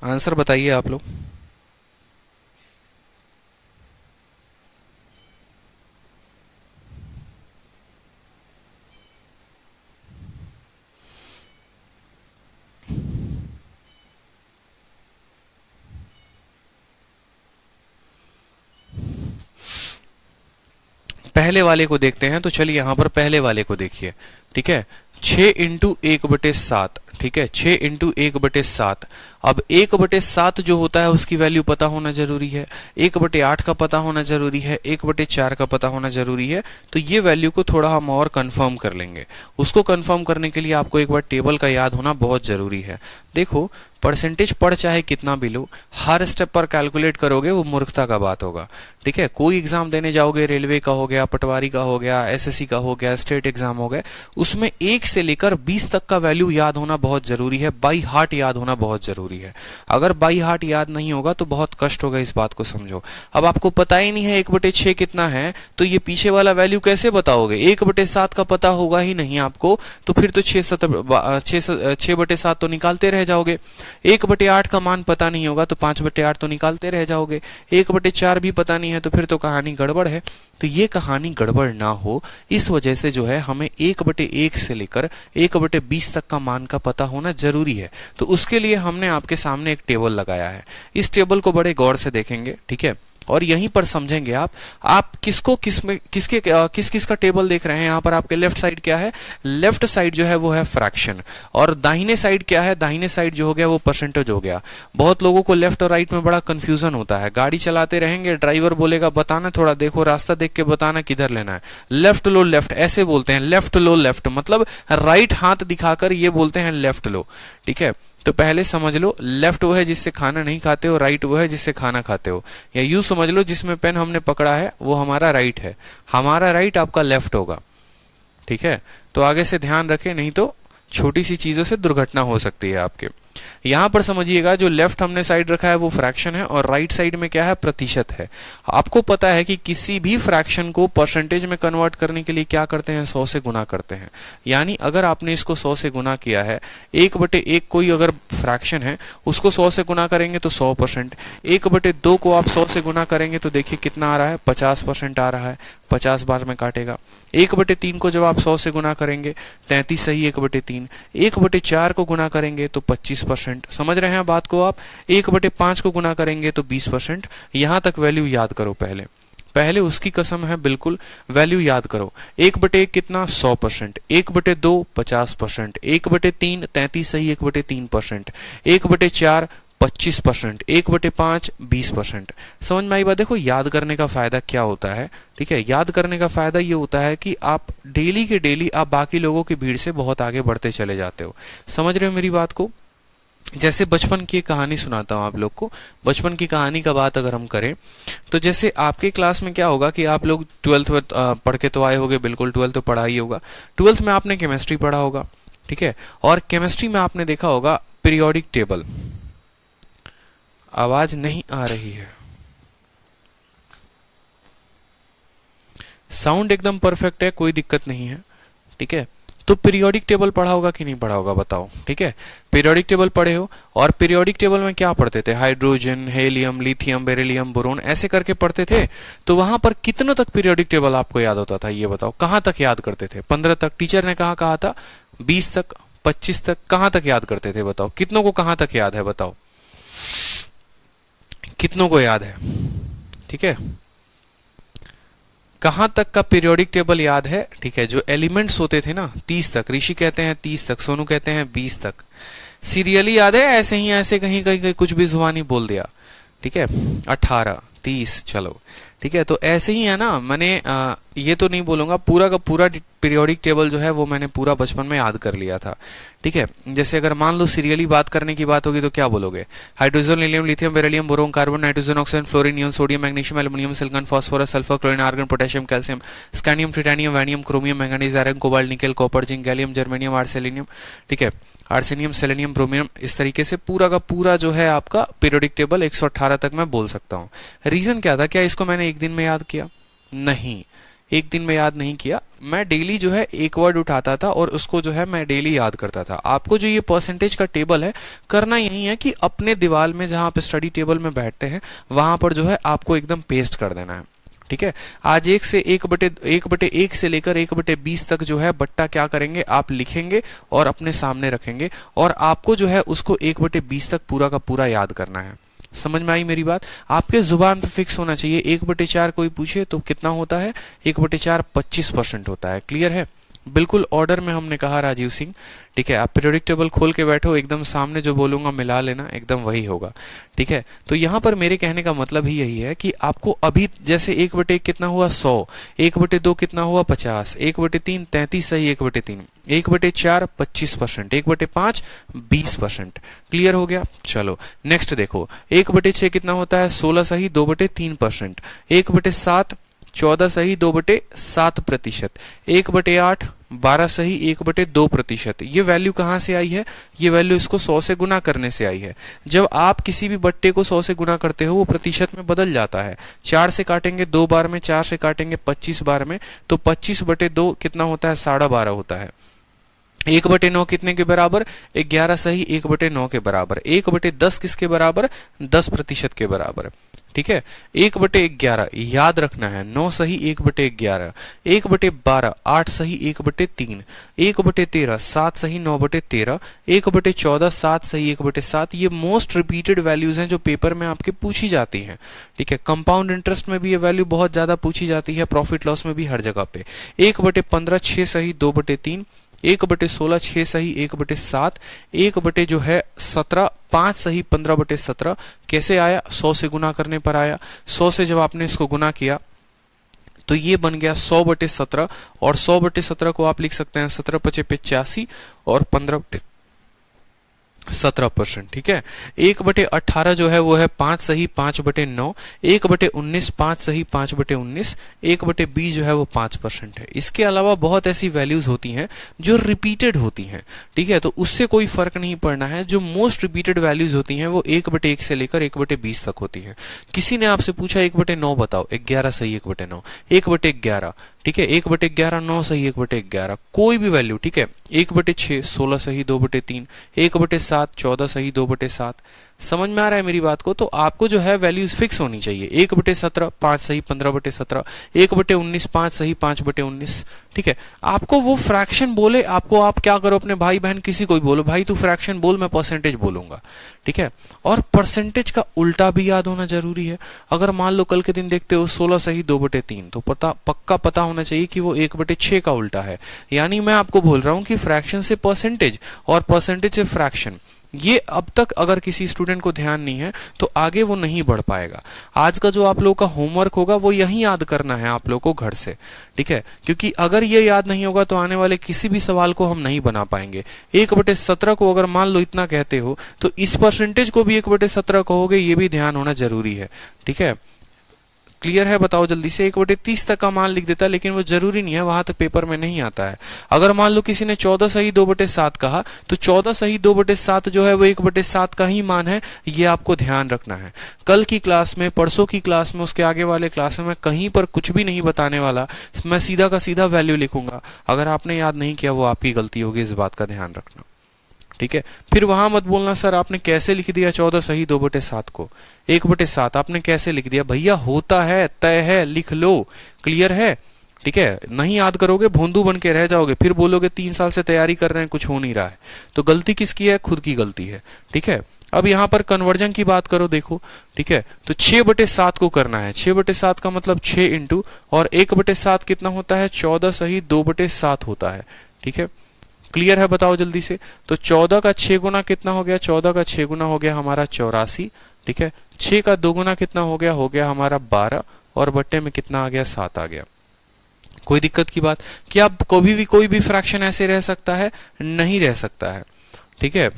आंसर बताइए आप लोग। पहले वाले को देखते हैं, तो चलिए यहां पर पहले वाले को देखिए। ठीक है, 6 × 1/7। ठीक है, 6 × 1/7। अब 1/7 जो होता है उसकी वैल्यू पता होना जरूरी है, 1/8 का पता होना जरूरी है, 1/4 का पता होना जरूरी है। तो ये वैल्यू को थोड़ा हम और कंफर्म कर लेंगे। उसको कंफर्म करने के लिए आपको एक बार टेबल का याद होना बहुत जरूरी है। देखो, परसेंटेज पढ़ चाहे कितना भी लो, हर स्टेप पर कैलकुलेट करोगे वो मूर्खता का बात होगा। ठीक है, कोई एग्जाम देने जाओगे, रेलवे का हो गया, पटवारी का हो गया, एसएससी का हो गया, स्टेट एग्जाम हो गया, उसमें 1 से लेकर 20 तक का वैल्यू याद होना बहुत जरूरी है, बाई हार्ट याद होना बहुत जरूरी है। अगर बाई हार्ट याद नहीं होगा तो बहुत कष्ट होगा, इस बात को समझो। अब आपको पता ही नहीं है 1/6 कितना है, तो ये पीछे वाला वैल्यू कैसे बताओगे। 1/7 का पता होगा ही नहीं आपको, तो फिर तो 6/7 तो निकालते रह जाओगे। 1/8 का मान पता नहीं होगा तो 5/8 तो निकालते रह जाओगे। 1/4 भी पता नहीं नहीं है तो फिर तो कहानी गड़बड़ है। तो ये कहानी गड़बड़ ना हो इस वजह से जो है हमें 1/1 से लेकर 1/20 तक का मान का पता होना जरूरी है। तो उसके लिए हमने आपके सामने एक टेबल लगाया है। इस टेबल को बड़े गौर से देखेंगे, ठीक है, और यहीं पर समझेंगे आप किसको किस में किसके किस किस का टेबल देख रहे हैं। यहाँ पर आपके लेफ्ट साइड क्या है, लेफ्ट साइड जो है वो है फ्रैक्शन, और दाहिने साइड क्या है, दाहिने साइड जो हो गया वो परसेंटेज हो गया। बहुत लोगों को लेफ्ट और राइट में बड़ा कंफ्यूजन होता है। गाड़ी चलाते रहेंगे, ड्राइवर बोलेगा बताना, थोड़ा देखो रास्ता देख के बताना किधर लेना है, लेफ्ट लो लेफ्ट ऐसे बोलते हैं, लेफ्ट लो लेफ्ट मतलब राइट हाथ दिखाकर ये बोलते हैं लेफ्ट लो, ठीक है। तो पहले समझ लो, लेफ्ट वो है जिससे खाना नहीं खाते हो, राइट वो है जिससे खाना खाते हो, या यूं समझ लो जिसमें पेन हमने पकड़ा है वो हमारा राइट है, हमारा राइट आपका लेफ्ट होगा, ठीक है। तो आगे से ध्यान रखें, नहीं तो छोटी सी चीजों से दुर्घटना हो सकती है आपके। यहां पर समझिएगा, जो लेफ्ट हमने साइड रखा है वो फ्रैक्शन है और राइट साइड में क्या है, प्रतिशत है। आपको पता है कि किसी भी फ्रैक्शन को परसेंटेज में कन्वर्ट करने के लिए क्या करते हैं, 100 से गुना करते हैं। यानी अगर आपने इसको 100 से गुना किया है, 1/1 कोई अगर फ्रैक्शन है उसको 100 से गुना करेंगे तो 100%, 1/2 को आप 100 से गुना करेंगे तो देखिए कितना आ रहा है, 50% आ रहा है, 50 बार में काटेगा। 1/3 को जब आप 100 से गुना करेंगे 33 सही 1/3, 1/4 को गुना करेंगे तो 25%, समझ रहे हैं बात को आप। 1/5 को गुना करेंगे तो 20%। यहां तक वैल्यू याद करो, पहले उसकी कसम है, बिल्कुल वैल्यू याद करो। 1/1 कितना, 100%, 1/2 50%, 1/3 33 सही 1/3%, 1/4 25%, 1/5 20%। समझ में आई बात। देखो याद करने का फायदा क्या होता है, ठीक है, याद करने का फायदा ये होता है कि आप डेली के डेली आप बाकी लोगों की भीड़ से बहुत आगे बढ़ते चले जाते हो। समझ रहे हो मेरी बात को। जैसे बचपन की एक कहानी सुनाता हूं आप लोग को। बचपन की कहानी का बात अगर हम करें तो जैसे आपके क्लास में क्या होगा कि आप लोग 12th पढ़ के तो आए होगे, बिल्कुल 12th तो पढ़ा ही होगा। 12th में आपने केमिस्ट्री पढ़ा होगा, ठीक है, और केमिस्ट्री में आपने देखा होगा पीरियोडिक टेबल। आवाज नहीं आ रही है, साउंड एकदम परफेक्ट है, कोई दिक्कत नहीं है, ठीक है। तो पीरियोडिक टेबल पढ़ा होगा कि नहीं पढ़ा होगा बताओ, ठीक है। पीरियोडिक टेबल पढ़े हो, और पीरियोडिक टेबल में क्या पढ़ते थे, hydrogen, helium, lithium, beryllium, boron ऐसे करके पढ़ते थे। तो वहां पर कितनों तक पीरियोडिक टेबल आपको याद होता था, ये बताओ। कहां तक याद करते थे, 15 तक। टीचर ने कहा था 20 तक, 25 तक, कहां तक याद करते थे बताओ। कितनों को कहां तक याद है बताओ, कितनों को याद है, ठीक है। कहां तक का पीरियोडिक टेबल याद है, ठीक है। जो एलिमेंट्स होते थे ना 30 तक, ऋषि कहते हैं 30 तक, सोनू कहते हैं 20 तक। सीरियली याद है, ऐसे ही ऐसे कहीं कहीं कुछ भी जुबानी बोल दिया, ठीक है। 18 30 चलो, ठीक है। तो ऐसे ही है ना, मैंने ये तो नहीं बोलूंगा, पूरा का पूरा पीरियोडिक टेबल जो है वो मैंने पूरा बचपन में याद कर लिया था, ठीक है। जैसे अगर मान लो सीरियली बात करने की बात होगी तो क्या बोलोगे, hydrogen, helium, lithium, beryllium, boron, carbon, nitrogen, oxygen, fluorine, neon, sodium, magnesium, aluminium, silicon, phosphorus, sulphur, chlorine, argon, potassium, calcium, scandium, titanium, वैनियम, chromium, manganese, iron, cobalt, nickel, copper, zinc, gallium, germanium, arsenium, ठीक है, आर्सेनियम, selenium, ब्रोमियम। इस तरीके से पूरा का पूरा जो है आपका पीरियोडिक टेबल 118 तक मैं बोल सकता हूँ। रीजन क्या था, क्या इसको मैंने एक दिन में याद किया, नहीं, एक दिन में याद नहीं किया। मैं डेली जो है एक वर्ड उठाता था और उसको जो है मैं डेली याद करता था। आपको जो ये परसेंटेज का टेबल है, करना यही है कि अपने दीवार में जहां पे स्टडी टेबल में बैठते हैं वहां पर जो है आपको एकदम पेस्ट कर देना है, ठीक है। आज 1/1 से लेकर 1/20 तक जो है बट्टा क्या करेंगे, आप लिखेंगे और अपने सामने रखेंगे, और आपको जो है उसको 1/20 तक पूरा का पूरा याद करना है। समझ में आई मेरी बात। आपके जुबान पे फिक्स होना चाहिए। 1/4 कोई पूछे तो कितना होता है, 1/4 25% होता है। क्लियर है, बिल्कुल ऑर्डर में हमने कहा राजीव सिंह, ठीक है। आप पीरियोडिक टेबल खोल के बैठो, एकदम सामने जो बोलूंगा मिला लेना, एकदम वही होगा, ठीक है। तो यहां पर मेरे कहने का मतलब ही यही है कि आपको अभी जैसे 1/1 कितना हुआ 100, 1/2 कितना हुआ 50, 1/3 33 सही 1/3, 1/4 25%, 1/5 20%। क्लियर हो गया। चलो नेक्स्ट देखो, 1/6 कितना होता है 16 सही 2/3%, 1/7 14 सही 2/7%, 1/8 12 सही 1/2%। ये वैल्यू कहां से आई है, ये वैल्यू इसको 100 से गुना करने से आई है। जब आप किसी भी बट्टे को 100 से गुना करते हो वो प्रतिशत में बदल जाता है। 4 से काटेंगे 2 बार में, 4 से काटेंगे 25 बार में, तो 25/2 कितना होता है 12.5 होता है। 1/9 कितने के बराबर, 11 सही 1/9 के बराबर। 1/10 किसके बराबर, 10% के बराबर। ठीक है। 1/11 याद रखना है, 9 सही 1/11, 1/12 8 सही 1/3, 1/13 7 सही 9/13, 1/14 7 सही 1/7। ये मोस्ट रिपीटेड वैल्यूज हैं जो पेपर में आपके पूछी जाती हैं, ठीक है। कंपाउंड इंटरेस्ट में भी ये वैल्यू बहुत ज्यादा पूछी जाती है, प्रॉफिट लॉस में भी, हर जगह पे। 1/15 6 सही 2/3, 1/16 6 सही 1/7, 1/17 5 सही 15/17। कैसे आया? 100 से गुना करने पर आया। 100 से जब आपने इसको गुना किया तो ये बन गया 100/17, और 100/17 को आप लिख सकते हैं 17×5 = 85 और 15/17%, ठीक है। 1/18 जो है वो है 5 सही 5/9, 1/19 5 सही 5/19, 1/20 जो है वो 5% है। इसके अलावा बहुत ऐसी वैल्यूज होती हैं जो रिपीटेड होती हैं, ठीक है, तो उससे कोई फर्क नहीं पड़ना है। जो मोस्ट रिपीटेड वैल्यूज होती हैं वो 1/1 से लेकर 1/20 तक होती हैं। किसी ने आपसे पूछा 1/9 बताओ, 11 सही 1/9, 1/11, ठीक है, 1/11 9 सही 1/11, कोई भी वैल्यू, ठीक है। 1/6 16 सही 2/3, 1/7 14 सही 2/7। समझ में आ रहा है मेरी बात को? तो आपको जो है वैल्यूज फिक्स होनी चाहिए। 1/17 5 सही 15/17, 1/19 5 सही 5/19, ठीक है। आपको वो फ्रैक्शन बोले, आपको आप क्या करो, अपने भाई बहन किसी को भी बोलो, भाई तू फ्रैक्शन बोल, मैं परसेंटेज बोलूंगा, ठीक है। और परसेंटेज का उल्टा भी याद होना जरूरी है। अगर मान लो कल के दिन देखते हो 16 सही 2/3, तो पक्का पता होना चाहिए कि वो 1/6 का उल्टा है। यानी मैं आपको बोल रहा हूं कि फ्रैक्शन से परसेंटेज और परसेंटेज से फ्रैक्शन, ये अब तक अगर किसी स्टूडेंट को ध्यान नहीं है तो आगे वो नहीं बढ़ पाएगा। आज का जो आप लोगों का होमवर्क होगा वो यही याद करना है आप लोगों को घर से, ठीक है, क्योंकि अगर ये याद नहीं होगा तो आने वाले किसी भी सवाल को हम नहीं बना पाएंगे। 1/17 को अगर मान लो इतना कहते हो तो इस परसेंटेज को भी 1/17 कहोगे, ये भी ध्यान होना जरूरी है, ठीक है। क्लियर है? बताओ जल्दी से। 1/30 तक का मान लिख देता है, लेकिन वो जरूरी नहीं है, वहां तक पेपर में नहीं आता है। अगर मान लो किसी ने 14 सही 2/7 कहा तो 14 सही 2/7 जो है वो 1/7 का ही मान है, ये आपको ध्यान रखना है। कल की क्लास में, परसों की क्लास में, उसके आगे वाले क्लास में मैं कहीं पर कुछ भी नहीं बताने वाला, मैं सीधा का सीधा वैल्यू लिखूंगा। अगर आपने याद नहीं किया वो आपकी गलती होगी, इस बात का ध्यान रखना, ठीक है। फिर वहां मत बोलना सर आपने कैसे लिख दिया 14 सही 2/7 को 1/7, आपने कैसे लिख दिया? भैया होता है, तय है, लिख लो। क्लियर है? ठीक है। नहीं याद करोगे भोंदू बन के रह जाओगे, फिर बोलोगे 3 साल से तैयारी कर रहे हैं कुछ हो नहीं रहा है। तो गलती किसकी है? खुद की गलती है, ठीक है। अब यहां पर कन्वर्जन की बात करो, देखो, ठीक है, तो 6/7 को करना है। 6/7 का मतलब 6 इंटू, और 1/7 कितना होता है? 14 सही 2/7 होता है, ठीक है। क्लियर है? बताओ जल्दी से। तो 14 का 6 गुना कितना हो गया? 14 का 6 गुना हो गया हमारा 84, ठीक है। 6 का 2 गुना कितना हो गया? हो गया हमारा 12, और बट्टे में कितना आ गया? 7 आ गया। कोई दिक्कत की बात? क्या कभी भी कोई भी फ्रैक्शन ऐसे रह सकता है? नहीं रह सकता है, ठीक है।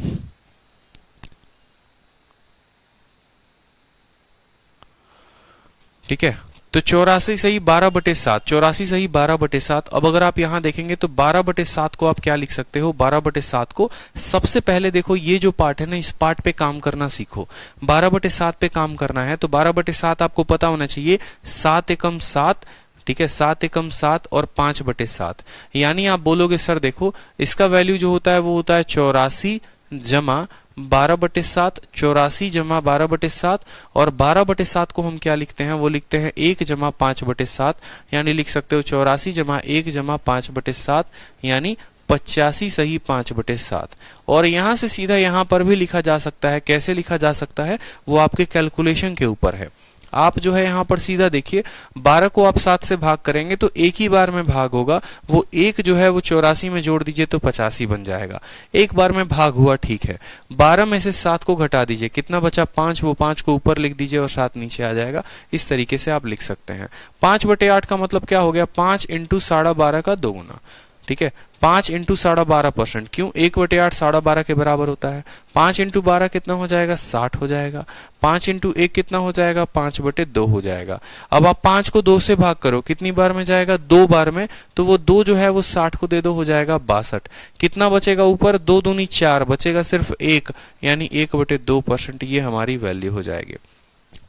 ठीक है, तो 84 सही 12/7, 84 सही 12/7। अब अगर आप यहां देखेंगे तो 12/7 को आप क्या लिख सकते हो? 12/7 को सबसे पहले देखो, ये जो पार्ट है ना, इस पार्ट पे काम करना सीखो। 12/7 पे काम करना है तो 12/7 आपको पता होना चाहिए 7 एकम 7, ठीक है, 7 एकम 7 और 5/7। यानी आप बोलोगे सर देखो इसका वैल्यू जो होता है वो होता है 84 जमा 12/7, 84 जमा 12/7, और 12/7 को हम क्या लिखते हैं? वो लिखते हैं 1 जमा 5/7, यानी लिख सकते हो 84 जमा 1 जमा 5/7, यानी 85 सही 5/7। और यहां से सीधा यहां पर भी लिखा जा सकता है। कैसे लिखा जा सकता है वो आपके कैलकुलेशन के ऊपर है। आप जो है यहां पर सीधा देखिए, 12 को आप 7 से भाग करेंगे तो एक ही बार में भाग होगा, वो एक जो है वो 84 में जोड़ दीजिए तो 85 बन जाएगा। एक बार में भाग हुआ, ठीक है। 12 में से 7 को घटा दीजिए, कितना बचा? 5, वो 5 को ऊपर लिख दीजिए और 7 नीचे आ जाएगा। इस तरीके से आप लिख सकते हैं। 5/8 का मतलब क्या हो गया? 5 इंटू 12.5 का 2 गुना, ठीक है। 5 इंटू 12.5%, क्यों? 1/8 12.5 के बराबर होता है। 5 इंटू 12 कितना हो जाएगा? 60 हो जाएगा। 5 इंटू 1 कितना हो जाएगा? 5/2 हो जाएगा। अब आप 5 को 2 से भाग करो, कितनी बार में जाएगा? 2 बार में, तो वो 2 जो है वो 60 को दे दो, हो जाएगा 62। कितना बचेगा ऊपर? 2 दूनी 4, बचेगा सिर्फ 1, यानी 1/2%। ये हमारी वैल्यू हो जाएगी,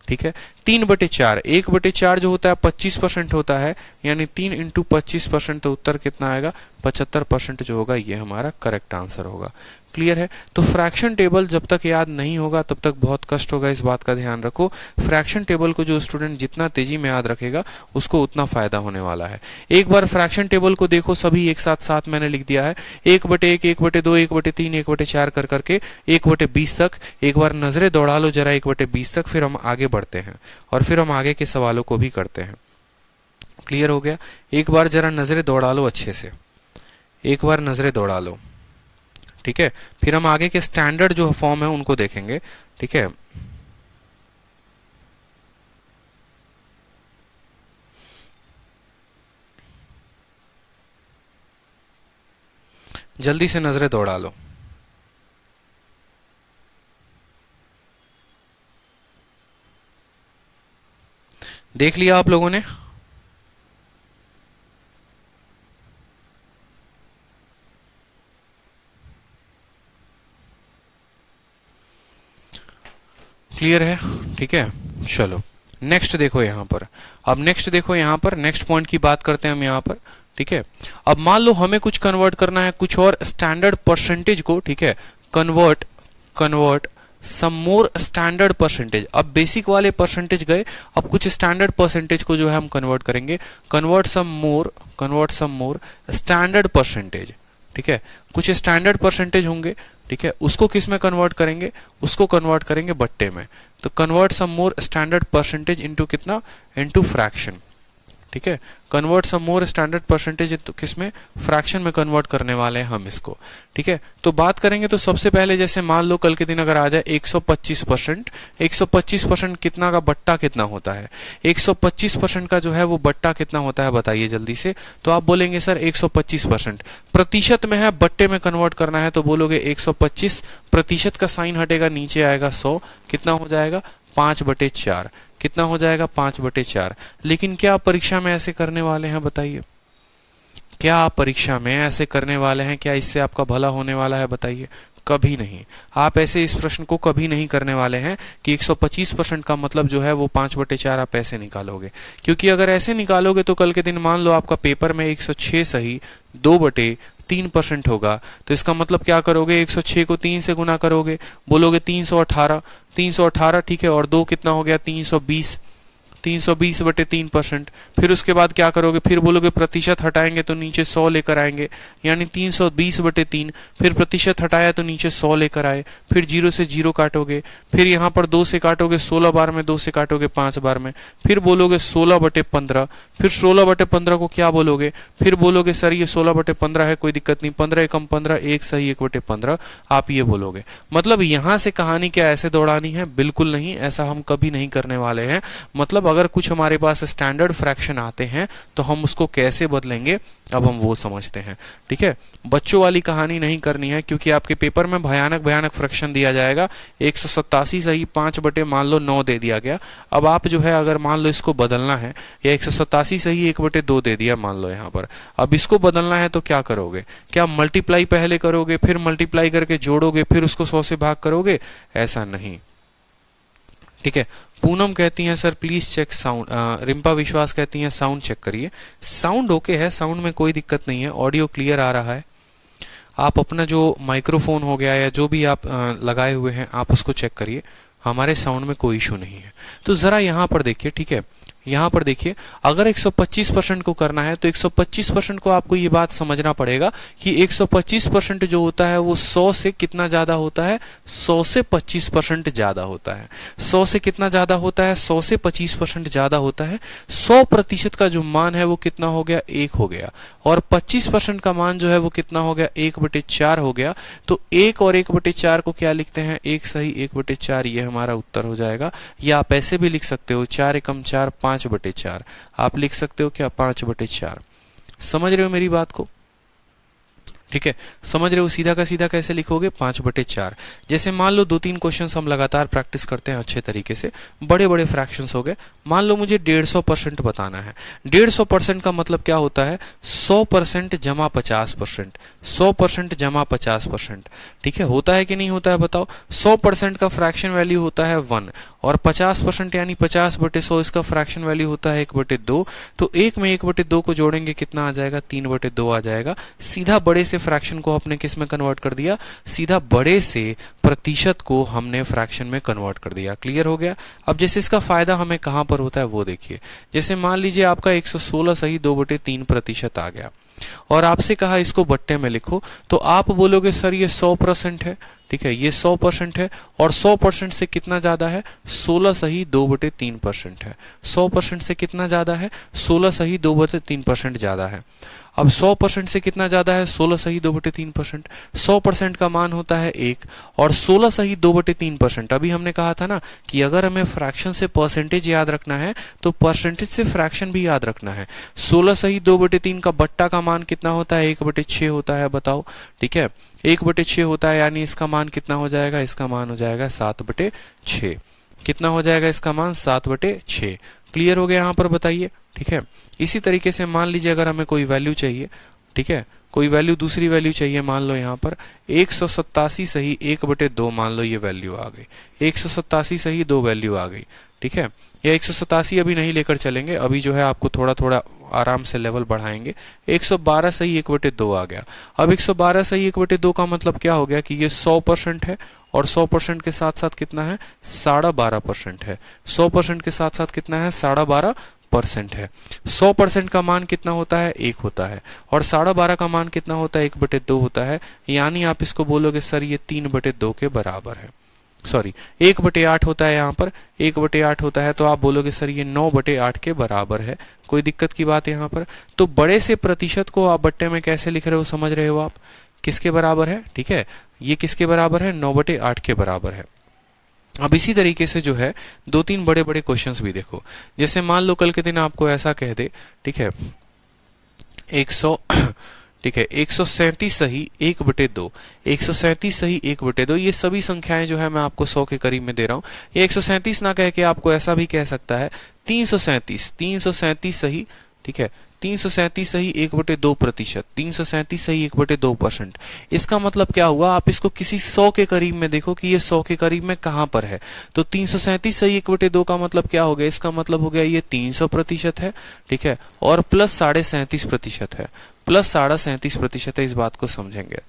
ठीक है। 3/4, 1/4 जो होता है 25% होता है, यानी 3 इंटू 25%, तो उत्तर कितना आएगा? 75% जो होगा ये हमारा करेक्ट आंसर होगा। क्लियर है? तो फ्रैक्शन टेबल जब तक याद नहीं होगा तब तक बहुत कष्ट होगा, इस बात का ध्यान रखो। फ्रैक्शन टेबल को जो स्टूडेंट जितना तेजी में याद रखेगा उसको उतना फायदा होने वाला है। एक बार फ्रैक्शन टेबल को देखो, सभी एक साथ साथ मैंने लिख दिया है, 1/1, 1/2, 1/3, 1/4 कर करके 1/20 तक। एक बार नजरें दौड़ा लो जरा 1/20 तक, फिर हम आगे बढ़ते हैं और फिर हम आगे के सवालों को भी करते हैं। क्लियर हो गया? एक बार जरा नजरें दौड़ा लो अच्छे से, एक बार नजरें दौड़ा लो, ठीक है? फिर हम आगे के स्टैंडर्ड जो फॉर्म है उनको देखेंगे, ठीक है? जल्दी से नजरें दौड़ा लो। देख लिया आप लोगों ने? क्लियर है? ठीक है, चलो नेक्स्ट देखो यहां पर। अब नेक्स्ट देखो यहां पर, नेक्स्ट पॉइंट की बात करते हैं हम यहां पर, ठीक है? अब मान लो हमें कुछ कन्वर्ट करना है, कुछ और स्टैंडर्ड परसेंटेज को, ठीक है? कन्वर्ट सम मोर स्टैंडर्ड परसेंटेज। अब बेसिक वाले परसेंटेज गए, अब कुछ स्टैंडर्ड परसेंटेज को जो है हम कन्वर्ट करेंगे। कन्वर्ट सम मोर स्टैंडर्ड परसेंटेज, ठीक है? कुछ स्टैंडर्ड परसेंटेज होंगे, ठीक है? उसको किस में कन्वर्ट करेंगे? उसको कन्वर्ट करेंगे बट्टे में। तो कन्वर्ट सम मोर स्टैंडर्ड परसेंटेज इनटू कितना? इनटू फ्रैक्शन, ठीक है? कन्वर्ट सम मोर स्टैंडर्ड परसेंटेज तो किसमें? फ्रैक्शन में कन्वर्ट करने वाले हैं हम इसको, ठीक है? तो बात करेंगे तो सबसे पहले जैसे मान लो कल के दिन अगर आ जाए 125%, 125% कितना का बट्टा कितना होता है? 125% का जो है वो बट्टा कितना होता है बताइए जल्दी से। तो आप बोलेंगे सर 125% प्रतिशत में है, बट्टे में कन्वर्ट करना है, तो बोलोगे 125, प्रतिशत का साइन हटेगा, नीचे आएगा 100, कितना हो जाएगा? 5/4। कितना हो जाएगा? 5/4। लेकिन क्या आप परीक्षा में ऐसे करने वाले हैं बताइए? क्या आप परीक्षा में ऐसे करने वाले हैं? क्या इससे आपका भला होने वाला है बताइए? कभी नहीं। आप ऐसे इस प्रश्न को कभी नहीं करने वाले हैं कि 125% का मतलब जो है वो 5/4 आप ऐसे निकालोगे, क्योंकि अगर ऐसे निकालोगे तो कल के दिन मान लो आपका पेपर में 106 सही 2/3% होगा, तो इसका मतलब क्या करोगे? 106 को 3 से गुना करोगे, बोलोगे 318, ठीक है? और 2 कितना हो गया? 320, 320/3%। फिर उसके बाद क्या करोगे? फिर बोलोगे प्रतिशत हटाएंगे तो नीचे 100 लेकर आएंगे, यानी 320/3। फिर प्रतिशत हटाया तो नीचे 100 लेकर आए, फिर 0 से 0 काटोगे, फिर यहाँ पर 2 से काटोगे, 16 बार में 2 से काटोगे 5 बार में, फिर बोलोगे 16/15। फिर 16/15 को क्या बोलोगे? फिर बोलोगे सर ये 16/15 है, कोई दिक्कत नहीं, 15 एकम 15, 1 सही 1/15, आप ये बोलोगे। मतलब यहां से कहानी क्या ऐसे दौड़ानी है? बिल्कुल नहीं, ऐसा हम कभी नहीं करने वाले हैं। मतलब अगर कुछ हमारे पास स्टैंडर्ड फ्रैक्शन आते हैं तो हम उसको कैसे बदलेंगे, अब हम वो समझते हैं, ठीक है? बच्चों वाली कहानी नहीं करनी है, क्योंकि आपके पेपर में भयानक फ्रैक्शन दिया जाएगा। 187 सही 5/9 दे दिया गया। अब आप जो है अगर मान लो इसको बदलना है, या 187 सही 1/2 दे दिया मान लो यहाँ पर, अब इसको बदलना है तो क्या करोगे? क्या मल्टीप्लाई पहले करोगे, फिर मल्टीप्लाई करके जोड़ोगे, फिर उसको 100 से भाग करोगे? ऐसा नहीं, ठीक है? पूनम कहती हैं sir please check sound. Rimpa विश्वास कहती हैं साउंड चेक करिए। साउंड ओके है, साउंड में कोई दिक्कत नहीं है, ऑडियो क्लियर आ रहा है। आप अपना जो माइक्रोफोन हो गया या जो भी आप लगाए हुए हैं आप उसको चेक करिए, हमारे साउंड में कोई इशू नहीं है। तो जरा यहाँ पर देखिए, ठीक है? यहाँ पर देखिए, अगर 125% को करना है तो 125% को आपको ये बात समझना पड़ेगा कि 125% जो होता है वो 100 से कितना ज्यादा होता है? 100 से 25% ज्यादा होता है। 100 से कितना ज्यादा होता है? 100 से 25% ज्यादा होता है। 100% का जो मान है वो कितना हो गया? 1 हो गया। और 25% का मान जो है वो कितना हो गया? 1/4 हो गया। तो 1 और 1/4 को क्या लिखते हैं? 1 सही 1/4, ये हमारा उत्तर हो जाएगा। या आप ऐसे भी लिख सकते हो 4 एकम 4 5/4, आप लिख सकते हो क्या? 5/4। समझ रहे हो मेरी बात को? ठीक है, समझ रहे हो? सीधा का सीधा कैसे लिखोगे, 5/4। जैसे मान लो 2-3 क्वेश्चंस हम लगातार प्रैक्टिस करते हैं अच्छे तरीके से, बड़े बड़े फ्रैक्शंस हो गए। मान लो मुझे 150% बताना है। 150% का मतलब क्या होता है, 100% जमा 50%, 100% जमा 50%। ठीक है, होता है कि नहीं होता है बताओ? 100% का फ्रैक्शन वैल्यू होता है 1 और 50% यानी 50/100 इसका फ्रैक्शन वैल्यू होता है 1/2। तो 1 में 1/2 को जोड़ेंगे कितना आ जाएगा, 3/2 आ जाएगा। सीधा बड़े से फ्रैक्शन को आपने किस में कन्वर्ट कर दिया, सीधा बड़े से प्रतिशत को हमने फ्रैक्शन में कन्वर्ट कर दिया। क्लियर हो गया? अब जैसे इसका फायदा हमें कहां पर होता है वो देखिए। जैसे मान लीजिए आपका 116 सही 2/3% आ गया और आपसे कहा इसको बट्टे में लिखो, तो आप बोलोगे सर ये 100% है। ठीक है, ये 100% है और 100% से कितना ज्यादा है, 16 सही 2/3% है। 100% से कितना ज्यादा है, 16 सही 2/3% ज्यादा है। अब 100% से कितना ज्यादा है, 16 सही 2/3%। 100% का मान होता है 1 और 16 सही 2/3%। अभी हमने कहा था ना कि अगर हमें फ्रैक्शन से परसेंटेज याद रखना है तो परसेंटेज से फ्रैक्शन भी याद रखना है। 16 सही 2/3 का बट्टा का मान कितना होता है, 1/6 होता है। बताओ, ठीक है, 1/6 होता है, यानी इसका मान कितना हो जाएगा, इसका मान हो जाएगा 7/6। कितना हो जाएगा इसका मान, 7/6। क्लियर हो गया यहाँ पर, बताइए। ठीक है, इसी तरीके से मान लीजिए अगर हमें कोई वैल्यू चाहिए, ठीक है, कोई वैल्यू, दूसरी वैल्यू चाहिए, मान लो यहाँ पर 187 सही 1/2, मान लो ये वैल्यू आ गई। 187 सही 2 वैल्यू आ गई। ठीक है, ये 187 अभी नहीं लेकर चलेंगे, अभी जो है आपको थोड़ा थोड़ा आराम से लेवल बढ़ाएंगे। 112 सही 1/2 आ गया। अब 112 सही 1/2 का मतलब क्या हो गया कि ये 100% है और 100% के साथ साथ कितना है, 12.5% है। 100% के साथ साथ कितना है, 12.5% है। 100% का मान कितना होता है, 1 होता है और 12.5 का मान कितना होता है, 1/2 होता है। यानी आप इसको बोलोगे सर ये 3/2 के बराबर है। सॉरी, 1/8 होता है, यहाँ पर 1/8 होता है, तो आप बोलोगे सर ये 9/8 के बराबर है। कोई दिक्कत की बात है यहाँ पर? तो बड़े से प्रतिशत को आप बट्टे में कैसे लिख रहे हो, समझ रहे हो आप? किसके बराबर है? ठीक है, ये किसके बराबर है, 9/8 के बराबर है। अब इसी तरीके से जो है 2-3 बड़े बड़े क्वेश्चंस भी देखो। जैसे मान लो कल के दिन आपको ऐसा कह दे, ठीक है, 137 सही 1/2, 137 सही 1/2, ये सभी संख्याएं जो है मैं आपको 100 के करीब में दे रहा हूं। ये 137 ना कह के आपको ऐसा भी कह सकता है 337 सही, ठीक है, 337 सही 1/2%, 337 सही 1/2%। इसका मतलब क्या हुआ, आप इसको किसी 100 के करीब में देखो कि ये 100 के करीब में कहां पर है। तो 337 सही 1/2 का मतलब क्या हो गया, इसका मतलब हो गया ये 300% है। ठीक है, और प्लस 37.5% है, प्लस 37.5% है। इस बात को समझेंगे,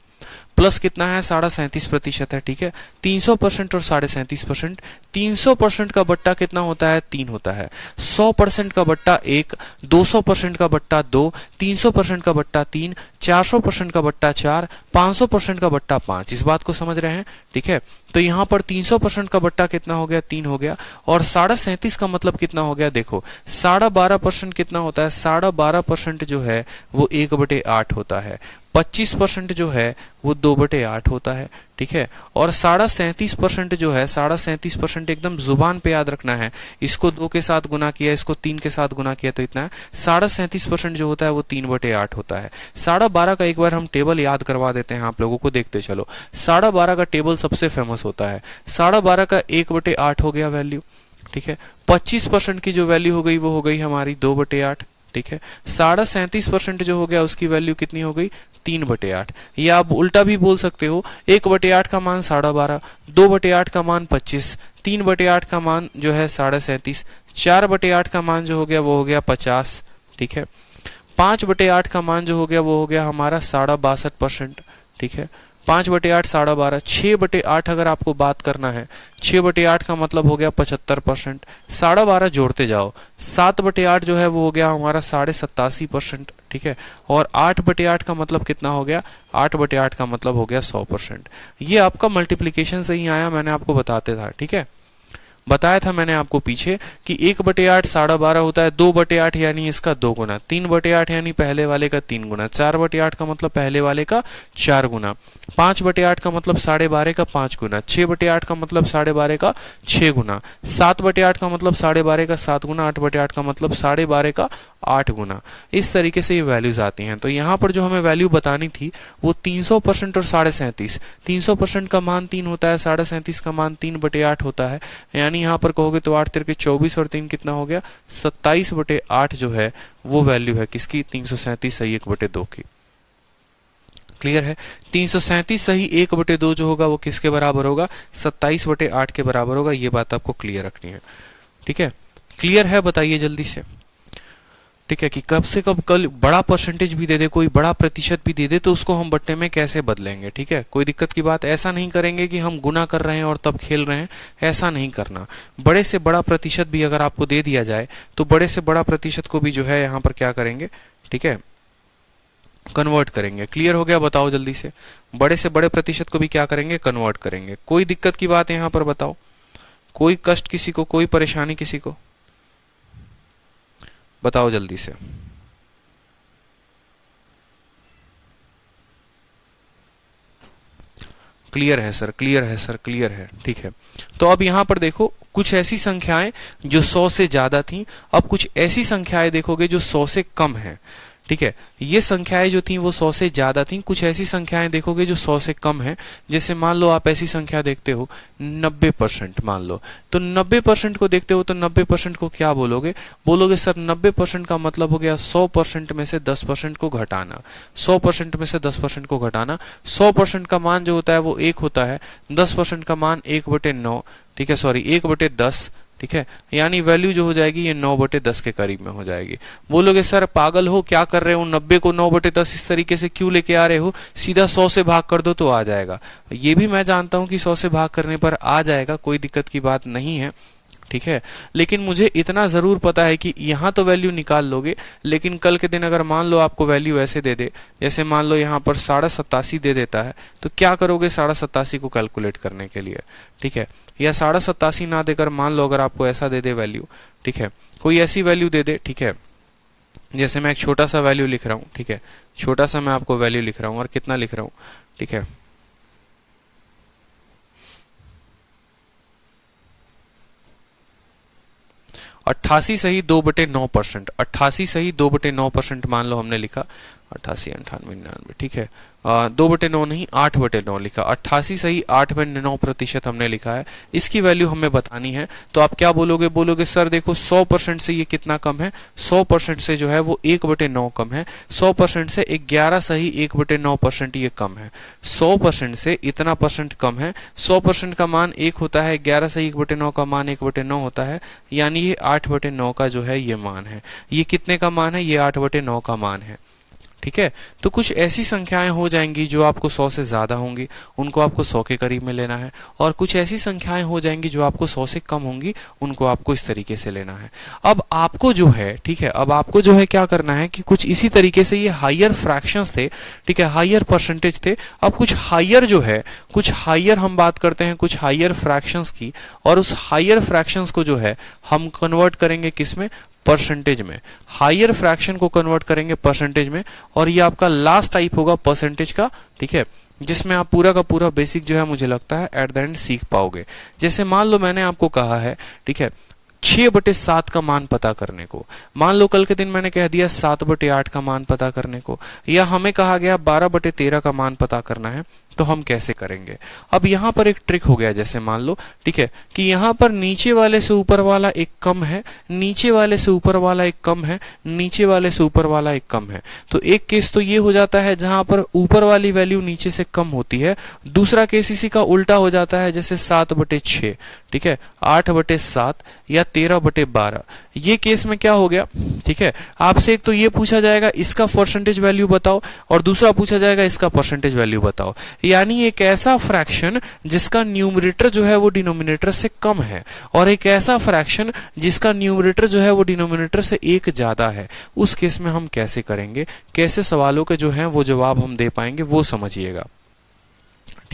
प्लस कितना है, 37.5% है। ठीक है, 300% और 37.5%। 300% का बट्टा कितना होता है, 3 होता है। 100% का बट्टा 1, 200% का बट्टा 2, 300% का बट्टा 3, 400% का बट्टा 4, 500% का बट्टा 5। इस बात को समझ रहे हैं? ठीक है, तो यहाँ पर 300% का बट्टा कितना हो गया, 3 हो गया। और 37.5 का मतलब कितना हो गया, देखो 12.5% कितना होता है, 12.5% जो है वो 1/8 होता है। 25% जो है वो 2/8 होता है। ठीक है, और 37.5% जो है, 37.5% एकदम जुबान पे याद रखना है। इसको 2 के साथ गुना किया, इसको 3 के साथ गुना किया तो इतना है। 37.5% जो होता है वो 3/8 होता है। 12.5 का एक बार हम टेबल याद करवा देते हैं आप लोगों को, देखते चलो। 12.5 का टेबल सबसे फेमस होता है। 12.5 का 1/8 हो गया वैल्यू। ठीक है, 25% की जो वैल्यू हो गई वो हो गई हमारी 2/8। ठीक है, 37.5% जो हो गया उसकी वैल्यू कितनी हो गई, 3/8। या आप उल्टा भी बोल सकते हो, 1/8 का मान 12.5, 2/8 का मान 25, 3/8 का मान जो है 37.5, 4/8 का मान जो हो गया वो हो गया 50। ठीक है, 5/8 का मान जो हो गया वो हो गया हमारा 62.5%। ठीक है, 5/8 12.5, 6/8 अगर आपको बात करना है, 6/8 का मतलब हो गया 75%। 12.5 जोड़ते जाओ, 7/8 जो है वो हो गया हमारा 87.5%। ठीक है, और 8/8 का मतलब कितना हो गया, 8/8 का मतलब हो गया 100%। ये आपका मल्टीप्लीकेशन से ही आया, मैंने आपको बताते था। ठीक है, बताया था मैंने आपको पीछे कि 1/8 12.5 होता है, 2/8 यानी इसका 2 गुना, 3/8 यानी पहले वाले का 3 गुना, 4/8 का मतलब पहले वाले का 4 गुना, 5/8 का मतलब 12.5 का 5 गुना, 6/8 का मतलब 12.5 का 6 गुना, 7/8 का मतलब 12.5 का 7 गुना, 8/8 का मतलब 12.5 का 8 गुना। इस तरीके से ये वैल्यूज आती हैं। तो यहाँ पर जो हमें वैल्यू बतानी थी वो 300% और 37.5। 300% का मान 3 होता है, 37.5 का मान 3/8 होता है, यानी यहाँ पर कहोगे तो 8 तिरके 24 और 3 कितना हो गया 27/8 जो है वो वैल्यू है किसकी, 337 सही 1/2 की। क्लियर है? 337 सही 1/2 जो होगा वो किसके बराबर होगा, 27/8 के बराबर होगा। ये बात आपको क्लियर रखनी है। ठीक है, क्लियर है? बताइए जल्दी से। ठीक है, कि कब से कब कल बड़ा परसेंटेज भी दे दे, कोई बड़ा प्रतिशत भी दे दे, तो उसको हम बट्टे में कैसे बदलेंगे। ठीक है, कोई दिक्कत की बात, ऐसा नहीं करेंगे कि हम गुना कर रहे हैं और तब खेल रहे हैं, ऐसा नहीं करना। बड़े से बड़ा प्रतिशत भी अगर आपको दे दिया जाए तो बड़े से बड़ा प्रतिशत को भी जो है यहाँ पर क्या करेंगे, ठीक है, कन्वर्ट करेंगे। क्लियर हो गया? बताओ जल्दी से। बड़े से बड़े प्रतिशत को भी क्या करेंगे, कन्वर्ट करेंगे। कोई दिक्कत की बात है यहाँ पर बताओ, कोई कष्ट किसी को, कोई परेशानी किसी को, बताओ जल्दी से। क्लियर है सर, क्लियर है सर, क्लियर है। ठीक है, तो अब यहां पर देखो कुछ ऐसी संख्याएं जो 100 से ज्यादा थी, अब कुछ ऐसी संख्याएं देखोगे जो 100 से कम है। ठीक है, ये संख्याएं जो थी वो 100 से ज्यादा थी, कुछ ऐसी संख्याएं देखोगे जो 100 से कम है। जैसे मान लो आप ऐसी संख्या देखते हो 90%, मान लो, तो 90% को देखते हो तो 90% को क्या बोलोगे, बोलोगे सर 90% का मतलब हो गया 100% में से 10% को घटाना, 100% में से 10% को घटाना। 100% का मान जो होता है वो 1 होता है, 10% का मान 1/9, ठीक है, सॉरी 1/10, ठीक है, यानी वैल्यू जो हो जाएगी ये 9/10 के करीब में हो जाएगी। बोलोगे सर पागल हो, क्या कर रहे हो, 90 को 9/10 इस तरीके से क्यों लेके आ रहे हो, सीधा 100 से भाग कर दो तो आ जाएगा। ये भी मैं जानता हूं कि 100 से भाग करने पर आ जाएगा, कोई दिक्कत की बात नहीं है। ठीक है, लेकिन मुझे इतना जरूर पता है कि यहां तो वैल्यू निकाल लोगे, लेकिन कल के दिन अगर मान लो आपको वैल्यू ऐसे दे दे, जैसे मान लो यहां पर 87.5 दे देता है, तो क्या करोगे 87.5 को कैलकुलेट करने के लिए। ठीक है, या 87.5 ना देकर मान लो अगर आपको ऐसा दे दे वैल्यू, ठीक है, कोई ऐसी वैल्यू दे दे, ठीक है, जैसे मैं एक छोटा सा वैल्यू लिख रहा हूं, ठीक है, छोटा सा मैं आपको वैल्यू लिख रहा हूं, और कितना लिख रहा हूं, ठीक है, 88 सही 2/9%, 88 सही 2/9% मान लो हमने लिखा, 88, 98, 99, ठीक है, 2/9 नहीं 8/9 लिखा, 88 सही 8/9% हमने लिखा है। इसकी वैल्यू हमें बतानी है, तो आप क्या बोलोगे, बोलोगे सर देखो 100% से ये कितना कम है, 100% से जो है वो 1/9 कम है, 100% से 11 सही 1/9% ये कम है, 100% से इतना परसेंट कम है। 100% का मान 1 होता है, 11 सही 1/9 का मान 1/9 होता है, यानी ये 8/9 का जो है ये मान है। ये कितने का मान है, ये 8/9 का मान है। ठीक है, तो कुछ ऐसी संख्याएं हो जाएंगी जो आपको 100 से ज्यादा होंगी, उनको आपको 100 के करीब में लेना है, और कुछ ऐसी संख्याएं हो जाएंगी जो आपको 100 से कम होंगी, उनको आपको इस तरीके से लेना है। अब आपको जो है, ठीक है, अब आपको जो है क्या करना है कि कुछ इसी तरीके से, ये हायर फ्रैक्शंस थे, ठीक है, हायर परसेंटेज थे, अब कुछ हायर जो है, कुछ हायर हम बात करते हैं कुछ हायर फ्रैक्शंस की, और उस हायर फ्रैक्शंस को जो है हम कन्वर्ट करेंगे किसमें, परसेंटेज में। हायर फ्रैक्शन को कन्वर्ट करेंगे परसेंटेज में, और ये आपका लास्ट टाइप होगा परसेंटेज का, ठीक है, जिसमें आप पूरा का पूरा बेसिक जो है मुझे लगता है एट द एंड सीख पाओगे। जैसे मान लो मैंने आपको कहा है, ठीक है, 6/7 का मान पता करने को, मान लो कल के दिन मैंने कह दिया 7/8 का मान पता करने को, या हमें कहा गया 12/13 का मान पता करना है, तो हम कैसे करेंगे। अब यहां पर एक ट्रिक हो गया, जैसे मान लो, ठीक है, कि यहां पर नीचे वाले से ऊपर वाला एक कम है, नीचे वाले से ऊपर वाला एक कम है, नीचे वाले से ऊपर वाला एक कम है। तो एक केस तो ये हो जाता है जहां पर ऊपर वाली वैल्यू नीचे से कम होती है, दूसरा केस इसी का उल्टा हो जाता है, जैसे 7/6, ठीक है, 8/7 या 13/12। ये केस में क्या हो गया, ठीक है, आपसे एक तो ये पूछा जाएगा इसका परसेंटेज वैल्यू बताओ, और दूसरा पूछा जाएगा इसका परसेंटेज वैल्यू बताओ। यानी एक ऐसा फ्रैक्शन जिसका न्यूमरेटर जो है वो डिनोमिनेटर से कम है, और एक ऐसा फ्रैक्शन जिसका न्यूमरेटर जो है वो डिनोमिनेटर से 1 ज्यादा है। उस केस में हम कैसे करेंगे, कैसे सवालों के जो है वो जवाब हम दे पाएंगे, वो समझिएगा।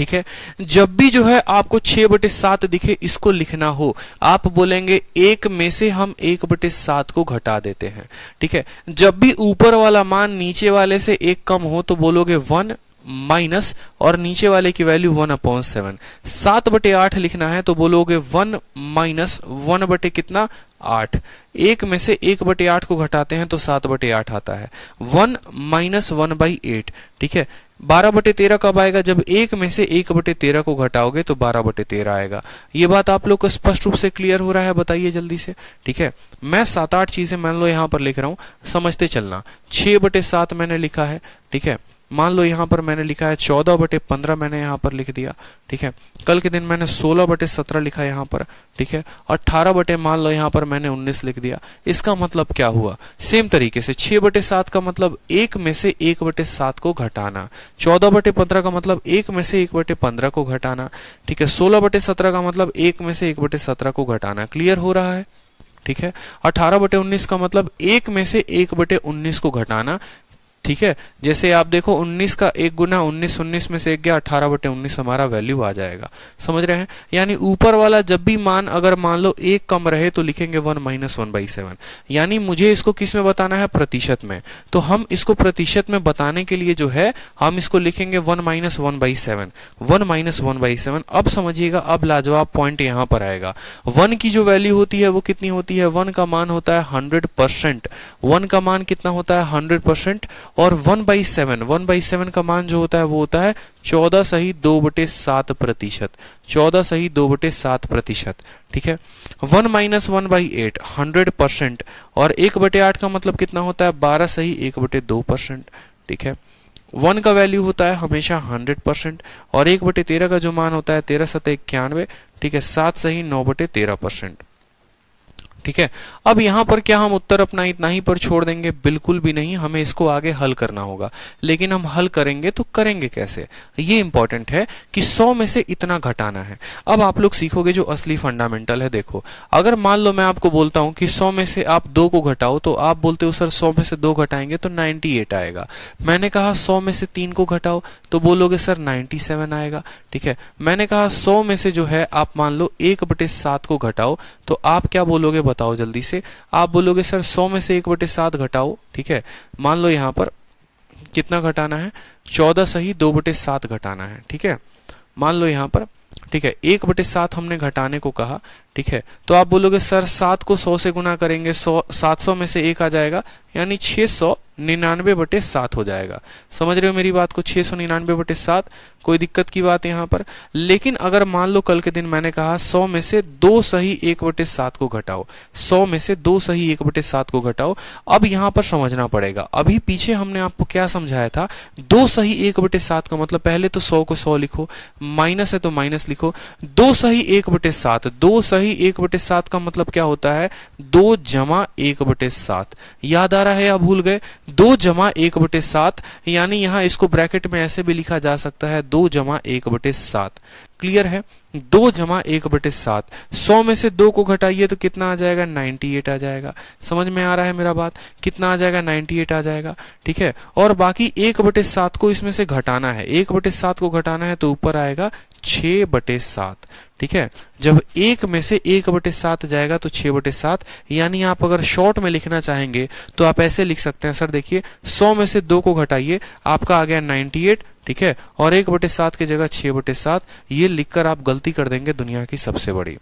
ठीक है। जब भी जो है आपको 6/7 दिखे, इसको लिखना हो, आप बोलेंगे 1 में से हम 1/7 को घटा देते हैं। ठीक है। जब भी ऊपर वाला मान नीचे वाले से 1 कम हो तो बोलोगे 1 माइनस और नीचे वाले की वैल्यू 1/7। 7/8 लिखना है तो बोलोगे 1 माइनस 1 बटे कितना 8। 1 में से 1/8 को घटाते हैं तो 7/8 आता है। 1 माइनस 1/8। ठीक है। 12/13 कब आएगा? जब 1 में से 1/13 को घटाओगे तो 12/13 आएगा। ये बात आप लोग को स्पष्ट रूप से क्लियर हो रहा है? बताइए जल्दी से। ठीक है। मैं 7-8 चीजें मान लो यहां पर लिख रहा हूं, समझते चलना। 6/7 मैंने लिखा है। ठीक है। मान लो यहां पर मैंने लिखा है 14/15 मैंने यहां पर लिख दिया। ठीक है। कल के दिन मैंने 16/17 लिखा यहां पर। ठीक है। 18 मान लो यहां पर मैंने 19 लिख दिया। इसका मतलब क्या हुआ? सेम तरीके से 6/7 का मतलब 1 में से 1/7 को घटाना। 14/15 का मतलब 1 में से 1/15 को घटाना। ठीक है। 16/17 का मतलब 1 में से 1/17 को घटाना। क्लियर हो रहा है? ठीक है। 18/19 का मतलब 1 में से 1/19 को घटाना। ठीक है। जैसे आप देखो 19 का 1 गुना 19, 19 में से 1 गया, 18/19 हमारा वैल्यू आ जाएगा। समझ रहे हैं? यानी ऊपर वाला जब भी मान अगर मान लो 1 कम रहे तो लिखेंगे 1 माइनस 1/7। यानी मुझे इसको किस में बताना है? प्रतिशत में। तो हम इसको प्रतिशत में बताने के लिए जो है हम इसको लिखेंगे 1 माइनस 1/7। 1 माइनस 1/7। अब समझिएगा, अब लाजवाब पॉइंट यहां पर आएगा। 1 की जो वैल्यू होती है वो कितनी होती है? 1 का मान होता है 100%। 1 का मान कितना होता है? 100%। और 1/7 का मान जो होता है वो होता है 14 सही 2/7 प्रतिशत। 14 सही 2/7 प्रतिशत। ठीक है। 1 माइनस 1/8 100%। और 1/8 का मतलब कितना होता है? 12 सही 1/2%। ठीक है। 1 का वैल्यू होता है हमेशा 100%। और 1/13 का जो मान होता है 13×7 = 91। ठीक है। 7 सही 9/13%। ठीक है। अब यहां पर क्या हम उत्तर अपना इतना ही पर छोड़ देंगे? बिल्कुल भी नहीं, हमें इसको आगे हल करना होगा। लेकिन हम हल करेंगे तो करेंगे कैसे, ये इंपॉर्टेंट है कि 100 में से इतना घटाना है। अब आप लोग सीखोगे जो असली फंडामेंटल है। देखो, अगर मान लो मैं आपको बोलता हूं कि 100 में से आप 2 को घटाओ, तो आप बोलते हो सर 100 में से 2 घटाएंगे तो 98 आएगा। मैंने कहा 100 में से 3 को घटाओ तो बोलोगे सर 97 आएगा। ठीक है। मैंने कहा 100 में से जो है आप मान लो 1/7 को घटाओ तो आप क्या बोलोगे? बताओ जल्दी से। आप बोलोगे सर 100 में से 1/7 घटाओ। ठीक है। मान लो यहां पर कितना घटाना है? 14 सही 2/7 घटाना है। ठीक है। मान लो यहां पर, ठीक है, 1/7 हमने घटाने को कहा। ठीक है। तो आप बोलोगे सर 7 को 100 से गुना करेंगे, 700 में से 1 आ जाएगा, यानी 699/7 हो जाएगा। समझ रहे हो मेरी बात को? 699/7। कोई दिक्कत की बात यहां पर? लेकिन अगर मान लो कल के दिन मैंने कहा 100 में से 2 सही 1/7 को घटाओ, 100 में से 2 सही 1/7 को घटाओ। अब यहां पर समझना पड़ेगा, अभी पीछे हमने आपको क्या समझाया था? 2 सही 1/7 का मतलब पहले तो 100 को 100 लिखो, माइनस है तो माइनस लिखो। 2 सही 1/7, 2 सही 1/7 का मतलब क्या होता है? 2 जमा 1/7। याद आ रहा है या भूल गए? 2 जमा 1/7, यानी यहां इसको ब्रैकेट में ऐसे भी लिखा जा सकता है 2 जमा 1/7। क्लियर है? 2 जमा 1/7। 100 में से 2 को घटाइए तो कितना आ जाएगा? 98 आ जाएगा। समझ में आ रहा है मेरा बात? कितना आ जाएगा? 98 आ जाएगा। ठीक है। और बाकी 1/7 को इसमें से घटाना है, 1/7 को घटाना है तो ऊपर आएगा 6/7। ठीक है। जब 1 में से 1/7 जाएगा तो 6/7, यानी आप अगर शॉर्ट में लिखना चाहेंगे तो आप ऐसे लिख सकते हैं। सर देखिए, 100 में से 2 को घटाइए, आपका आ गया 98। ठीक है। और 1/7 की जगह 6/7। ये लिखकर आप गलती कर देंगे दुनिया की सबसे बड़ी।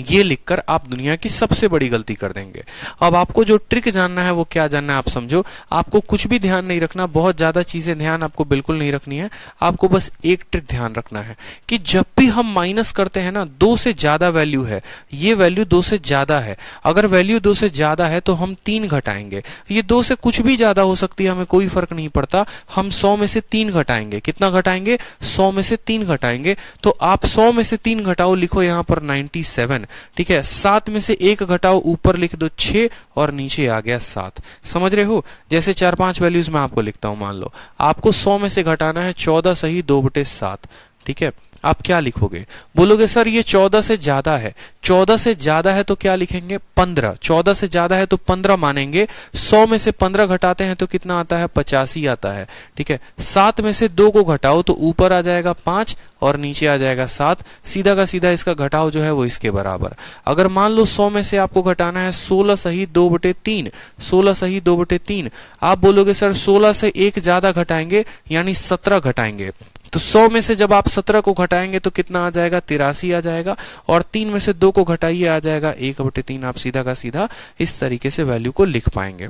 ये लिखकर आप दुनिया की सबसे बड़ी गलती कर देंगे। अब आपको जो ट्रिक जानना है वो क्या जानना है आप समझो। आपको कुछ भी ध्यान नहीं रखना, बहुत ज्यादा चीजें ध्यान आपको बिल्कुल नहीं रखनी है। आपको बस एक ट्रिक ध्यान रखना है कि जब भी हम माइनस करते हैं ना, 2 से ज्यादा वैल्यू है, ये वैल्यू 2 से ज्यादा है, अगर वैल्यू 2 से ज्यादा है तो हम 3 घटाएंगे। ये 2 से कुछ भी ज्यादा हो सकती है, हमें कोई फर्क नहीं पड़ता। हम 100 में से 3 घटाएंगे। कितना घटाएंगे? 100 में से 3 घटाएंगे। तो आप 100 में से 3 घटाओ, लिखो यहां पर 97। ठीक है। 7 में से 1 घटाओ, ऊपर लिख दो 6 और नीचे आ गया 7। समझ रहे हो? जैसे 4-5 वैल्यूज मैं आपको लिखता हूं। मान लो आपको 100 में से घटाना है 14 सही 2/7। ठीक है। आप क्या लिखोगे? बोलोगे सर ये 14 से ज्यादा है। 14 से ज्यादा है तो क्या लिखेंगे? 15। 14 से ज्यादा है तो 15 मानेंगे। 100 में से 15 घटाते हैं तो कितना आता है? 85 आता है। ठीक है, 7 में से 2 को घटाओ तो ऊपर आ जाएगा 5 और नीचे आ जाएगा 7। सीधा का सीधा इसका घटाव जो है वो इसके बराबर। अगर मान लो 100 में से आपको घटाना है 16 सही 2/3, 16 सही 2/3, आप बोलोगे सर 16 से 1 ज्यादा घटाएंगे यानी 17 घटाएंगे, तो 100 में से जब आप 17 को घटाएंगे तो कितना आ जाएगा? 83 आ जाएगा। और 3 में से 2 को घटाइए आ जाएगा 1/3। आप सीधा का सीधा इस तरीके से वैल्यू को लिख पाएंगे।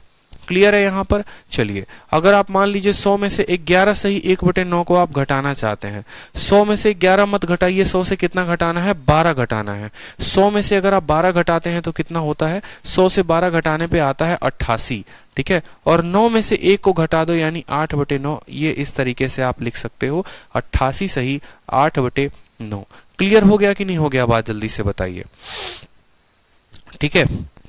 क्लियर है यहाँ पर? चलिए, अगर आप मान लीजिए 100 में से 11 सही 1/9 को आप घटाना चाहते हैं। 100 में से 11 मत घटाइए, 100 से कितना घटाना है? 12 घटाना है। 100 में से अगर आप 12 घटाते हैं तो कितना होता है? 100 से 12 घटाने पे आता है 88। ठीक है, और 9 में से 1 को घटा दो यानी 8/9। ये इस तरीके से आप लिख सकते हो 88 सही 8/9। क्लियर हो गया कि नहीं हो गया? बात जल्दी से बताइए। ठीक है,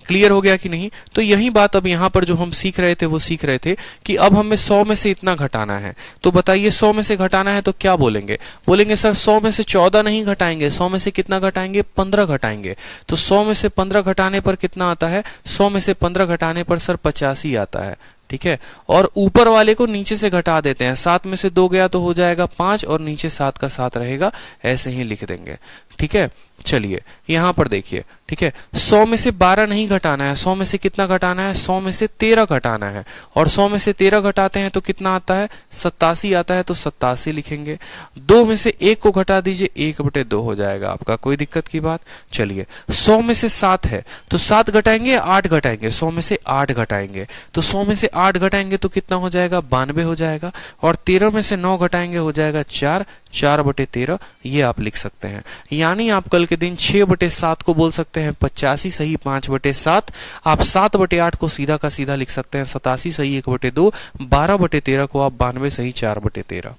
क्लियर हो गया कि नहीं? तो यही बात अब यहाँ पर जो हम सीख रहे थे वो सीख रहे थे कि अब हमें 100 में से इतना घटाना है। तो बताइए 100 में से घटाना है तो क्या बोलेंगे? बोलेंगे सर 100 में से 14 नहीं घटाएंगे, 100 में से कितना घटाएंगे? 15 घटाएंगे। तो 100 में से 15 घटाने पर कितना आता है? 100 में से 15 घटाने पर सर 85 आता है। ठीक है, और ऊपर वाले को नीचे से घटा देते हैं। 7 में से 2 गया तो हो जाएगा 5 और नीचे 7 का 7 रहेगा, ऐसे ही लिख देंगे। ठीक है, चलिए यहां पर देखिए। ठीक है, 100 में से 12 नहीं घटाना है, 100 में से कितना घटाना है? 100 में से 13 घटाना है। और 100 में से 13 घटाते हैं तो कितना आता है? 87 आता है, तो 87 लिखेंगे। 2 में से 1 को घटा दीजिए, 1/2 हो जाएगा आपका। कोई दिक्कत की बात? चलिए, 100 में से 7 है तो 7 घटाएंगे या 8 घटाएंगे? 100 में से 8 घटाएंगे। तो 100 में से 8 घटाएंगे तो कितना हो जाएगा? 92 हो जाएगा। और 13 में से 9 घटाएंगे हो जाएगा 4, 4/13। ये आप लिख सकते हैं। यानी आप कल के दिन 6/7 को बोल सकते हैं 85 सही 5/7। आप 7/8 को सीधा का सीधा लिख सकते हैं 87 सही 1/2। 12/13 को आप 92 सही 4/13।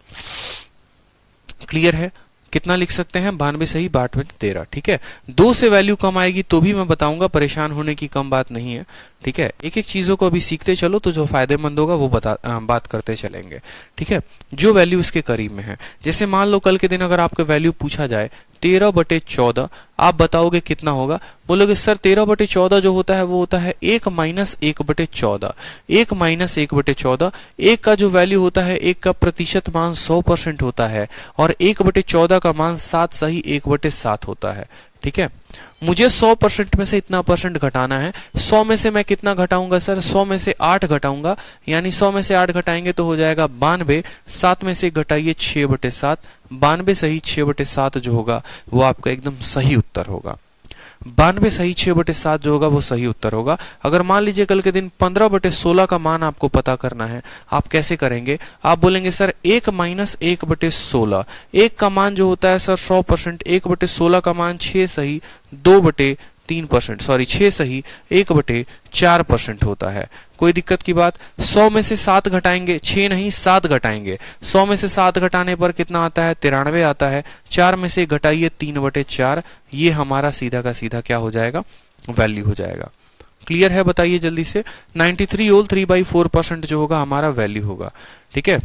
क्लियर है? कितना लिख सकते हैं? 92 सही 12/13। ठीक है, 2 से वैल्यू कम आएगी तो भी मैं बताऊंगा, परेशान होने की कम बात नहीं है। ठीक है, एक एक चीजों को अभी सीखते चलो तो जो फायदेमंद होगा वो बात करते चलेंगे। ठीक है, जो वैल्यू इसके करीब में है, जैसे मान लो कल के दिन अगर आपका वैल्यू पूछा जाए 13/14, आप बताओगे कितना होगा? बोलोगे सर 13/14 जो होता है वो होता है 1 - 1/14। 1 - 1/14, 1 का जो वैल्यू होता है, 1 का प्रतिशत मान 100% होता है और 1/14 का मान 7 सही 1/7 होता है। ठीक है, मुझे 100% में से इतना परसेंट घटाना है। 100 में से मैं कितना घटाऊंगा सर? 100 में से 8 घटाऊंगा, यानी 100 में से 8 घटाएंगे तो हो जाएगा 92। 7 में से घटाइए 6/7, 92 सही 6/7 जो होगा वो आपका एकदम सही उत्तर होगा। 92 सही 6/7 जो होगा वो सही उत्तर होगा। अगर मान लीजिए कल के दिन 15/16 का मान आपको पता करना है, आप कैसे करेंगे? आप बोलेंगे सर 1 - 1/16। 1 का मान जो होता है सर 100%, 1/16 का मान 6 सही 2/3%, सॉरी 6 सही 1/4% होता है। कोई दिक्कत की बात? 100 में से 7 घटाएंगे, 6 नहीं 7 घटाएंगे। 100 में से 7 घटाने पर कितना आता है? 93 आता है। 4 में से घटाइए 3/4। ये हमारा सीधा का सीधा क्या हो जाएगा? वैल्यू हो जाएगा। क्लियर है? बताइए जल्दी से। 93 होल 3/4% जो होगा हमारा वैल्यू होगा। ठीक है,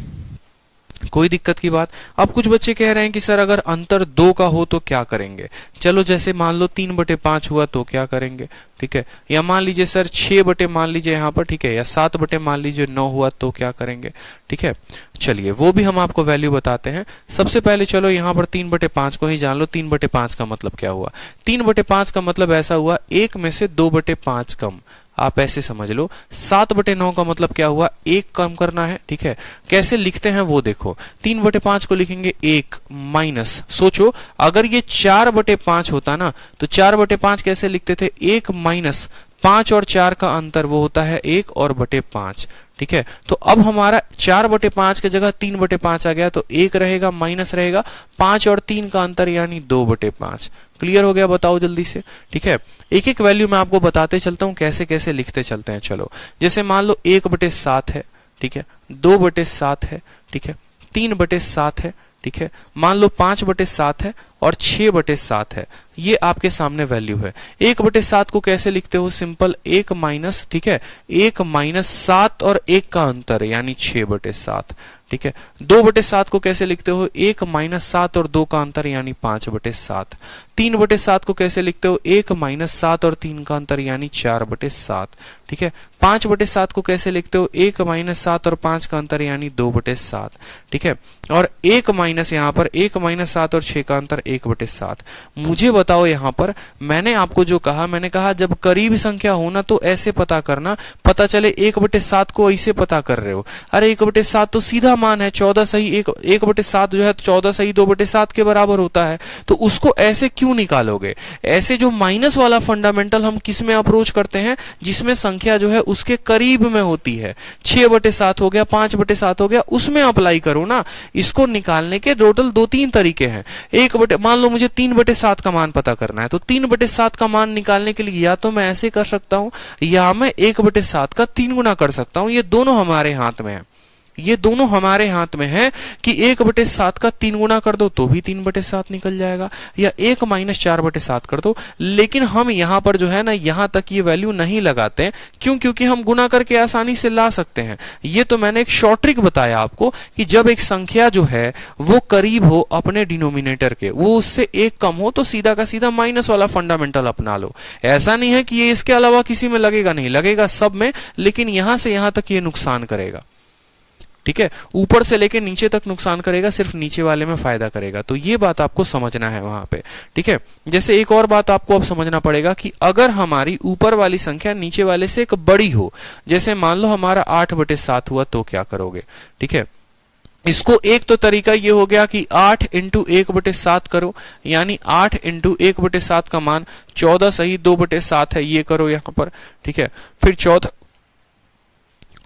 कोई दिक्कत की बात? अब कुछ बच्चे कह रहे हैं कि सर अगर अंतर 2 का हो तो क्या करेंगे? चलो जैसे मान लो 3/5 हुआ तो क्या करेंगे? ठीक है, या मान लीजिए सर 6 मान लीजिए यहाँ पर, ठीक है, या 7 मान लीजिए 9 हुआ तो क्या करेंगे? ठीक है, चलिए वो भी हम आपको वैल्यू बताते हैं। सबसे पहले चलो यहाँ पर 3/5 को ही जान लो। 3/5 का मतलब क्या हुआ? 3/5 का मतलब ऐसा हुआ 1 में से 2/5 कम। आप ऐसे समझ लो। 7/9 का मतलब क्या हुआ? 1 कम करना है। ठीक है, कैसे लिखते हैं वो देखो। 3/5 को लिखेंगे 1 माइनस, सोचो अगर ये 4/5 होता ना तो 4/5 कैसे लिखते थे? 1 माइनस 5 और 4 का अंतर वो होता है 1 और बटे 5। ठीक है, तो अब हमारा 4/5 की जगह 3/5 आ गया तो 1 रहेगा माइनस रहेगा 5 और 3 का अंतर यानी 2/5। क्लियर हो गया? बताओ जल्दी से। ठीक है, एक एक वैल्यू मैं आपको बताते चलता हूं कैसे कैसे लिखते चलते हैं। चलो जैसे मान लो 1/7 है, ठीक है, 2/7 है, ठीक है, 3/7 है, ठीक है, मान लो 5/7 है और 6/7 है। ये आपके सामने वैल्यू है। 1/7 को कैसे लिखते हो? सिंपल 1 माइनस, ठीक है, 1 माइनस 7 और 1 का अंतर यानी 6/7। ठीक है। 2/7 को कैसे लिखते हो? 1 - 7 और 2 का अंतर यानी 5/7। 3/7 को कैसे लिखते हो? 1 - 7 और 3 का अंतर यानी 4/7। ठीक है। 5/7 को कैसे लिखते हो? 1 - 7 और 5 का अंतर यानी 2/7। ठीक है। और 1 माइनस यहाँ पर 1 - 7 और 6 का अंतर 1/7। मुझे बताओ यहाँ पर मैंने आपको जो कहा, मैंने कहा जब करीब संख्या हो ना तो ऐसे पता करना, पता चले 1/7 को ऐसे पता कर रहे हो, अरे 1/7 तो सीधा मान है, 14 सही 1/7 जो है 14 सही 2/7 के बराबर होता है, तो उसको ऐसे क्यों निकालोगे? ऐसे जो माइनस वाला फंडामेंटल हम किस में अप्रोच करते हैं? जिसमें संख्या जो है उसके करीब में होती है। 6/7 हो गया, 5/7 हो गया, उसमें अप्लाई करो ना। इसको निकालने के टोटल 2-3 तरीके हैं। मान लो मुझे 3/7 का मान पता करना है, तो 3/7 का मान निकालने के लिए या तो मैं ऐसे कर सकता हूं या मैं 1/7 का 3 गुना कर सकता हूं। ये दोनों हमारे हाथ में है, ये दोनों हमारे हाथ में है कि 1/7 का 3 गुना कर दो तो भी 3/7 निकल जाएगा, या 1 - 4/7 कर दो। लेकिन हम यहां पर जो है ना, यहां तक ये वैल्यू नहीं लगाते हैं। क्यों? क्योंकि हम गुना करके आसानी से ला सकते हैं। ये तो मैंने एक शॉर्ट ट्रिक बताया आपको कि जब एक संख्या जो है वो करीब हो अपने डिनोमिनेटर के, वो उससे 1 कम हो, तो सीधा का सीधा माइनस वाला फंडामेंटल अपना लो। ऐसा नहीं है कि ये इसके अलावा किसी में लगेगा, नहीं लगेगा सब में, लेकिन यहां से यहां तक ये नुकसान करेगा। ठीक है। ऊपर से लेके नीचे तक नुकसान करेगा, सिर्फ नीचे वाले में फायदा करेगा। तो ये बात आपको समझना है वहां पे। ठीक है। जैसे एक और बात आपको अब समझना पड़ेगा कि अगर हमारी ऊपर वाली संख्या नीचे वाले से एक बड़ी हो, जैसे मान लो हमारा 8/7 हुआ, तो क्या करोगे? ठीक है। इसको एक तो तरीका ये हो गया कि 8 × 1/7 करो, यानी 8 × 1/7 का मान 14 सही 2/7 है, ये करो यहां पर। ठीक है। फिर 14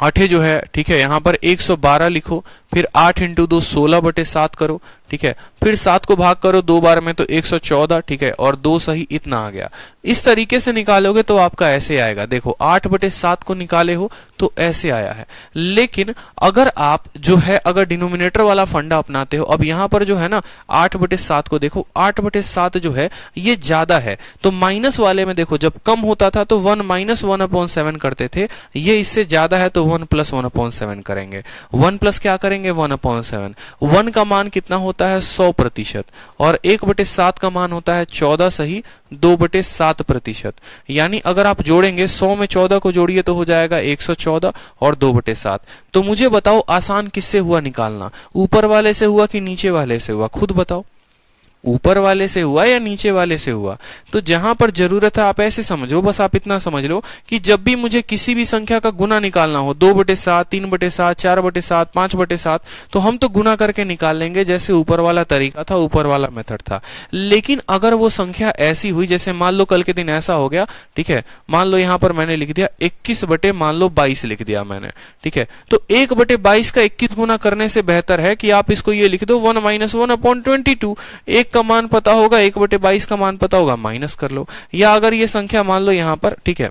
8 जो है, ठीक है, यहां पर 112 लिखो, फिर 8 × 2 16/7 करो। ठीक है। फिर 7 को भाग करो 2 बार में तो 114। ठीक है। और 2 सही इतना आ गया। इस तरीके से निकालोगे तो आपका ऐसे आएगा। देखो 8/7 को निकाले हो तो ऐसे आया है। लेकिन अगर आप जो है अगर डिनोमिनेटर वाला फंडा अपनाते हो, अब यहां पर जो है ना 8/7 को देखो, 8/7 जो है ये ज्यादा है, तो माइनस वाले में देखो जब कम होता था तो 1 - 1/7 करते थे, ये इससे ज्यादा है तो 1 + 1/7 करेंगे। 1 प्लस क्या करेंगे? 1/7। 1 का मान कितना होता है? 100%। और 1/7 का मान होता है 14 सही 2/7%। यानी अगर आप जोड़ेंगे 100 में 14 को जोड़िए तो हो जाएगा 114 और 2/7। तो मुझे बताओ आसान किससे हुआ निकालना? ऊपर वाले से हुआ कि नीचे वाले से हुआ? खुद बताओ, ऊपर वाले से हुआ या नीचे वाले से हुआ? तो जहां पर जरूरत है आप ऐसे समझो, बस आप इतना समझ लो कि जब भी मुझे किसी भी संख्या का गुना निकालना हो, 2/7, 3/7, 4/7, 5/7, तो हम तो गुना करके निकाल लेंगे जैसे ऊपर वाला तरीका था, ऊपर वाला मेथड था। लेकिन अगर वो संख्या ऐसी हुई, जैसे मान लो कल के दिन ऐसा हो गया, ठीक है, मान लो यहां पर मैंने लिख दिया 21/22 लिख दिया मैंने, ठीक है, तो 1/22 का 21 गुना करने से बेहतर है कि आप इसको ये लिख दो 1 - 1/22। एक का मान पता होगा, 1/22 का मान पता होगा, माइनस कर लो। या अगर ये संख्या मान लो यहां पर, ठीक है,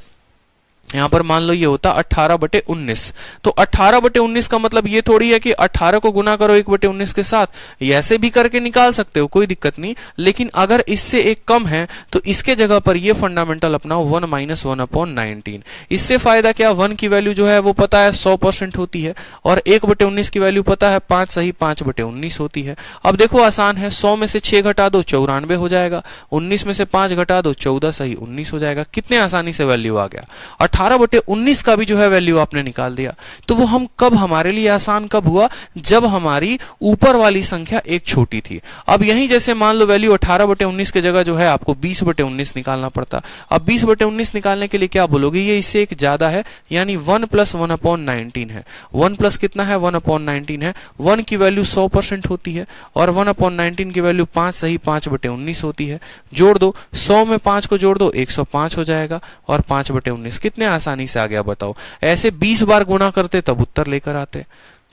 यहां पर मान लो ये होता 18/19, तो 18/19 का मतलब ये थोड़ी है कि 18 को गुना करो 1/19 के साथ, ऐसे भी करके निकाल सकते हो, कोई दिक्कत नहीं। लेकिन अगर इससे एक कम है तो इसके जगह पर ये फंडामेंटल अपनाओ 1 - 1/19। इससे फायदा क्या? 1 की वैल्यू जो है वो पता है 100% होती है, और 1/19 की वैल्यू पता है 5 सही 5/19 होती है। अब देखो आसान है, 100 में से 6 घटा दो 94 हो जाएगा, 19 में से 5 घटा दो 14 सही 19 हो जाएगा। कितने आसानी से वैल्यू आ गया। 18/19 का भी जो है वैल्यू आपने निकाल दिया। तो वो हम कब, हमारे लिए आसान कब हुआ? जब हमारी ऊपर वाली संख्या एक छोटी थी। अब यहीं जैसे मान लो वैल्यू 18/19 की जगह जो है आपको 20/19 निकालना पड़ता। अब 20/19 निकालने के लिए क्या बोलोगे? ये इससे एक ज्यादा है, यानी 1 + 1/19 है। 1 प्लस कितना है? 1/19 है। 1 की वैल्यू 100% होती है और 1/19 की वैल्यू 5 सही 5/19 होती है। जोड़ दो, 100 में 5 को जोड़ दो 105 हो जाएगा, और 5/19 कितने आसानी से आ गया बताओ। ऐसे 20 बार गुणा करते तब उत्तर लेकर आते।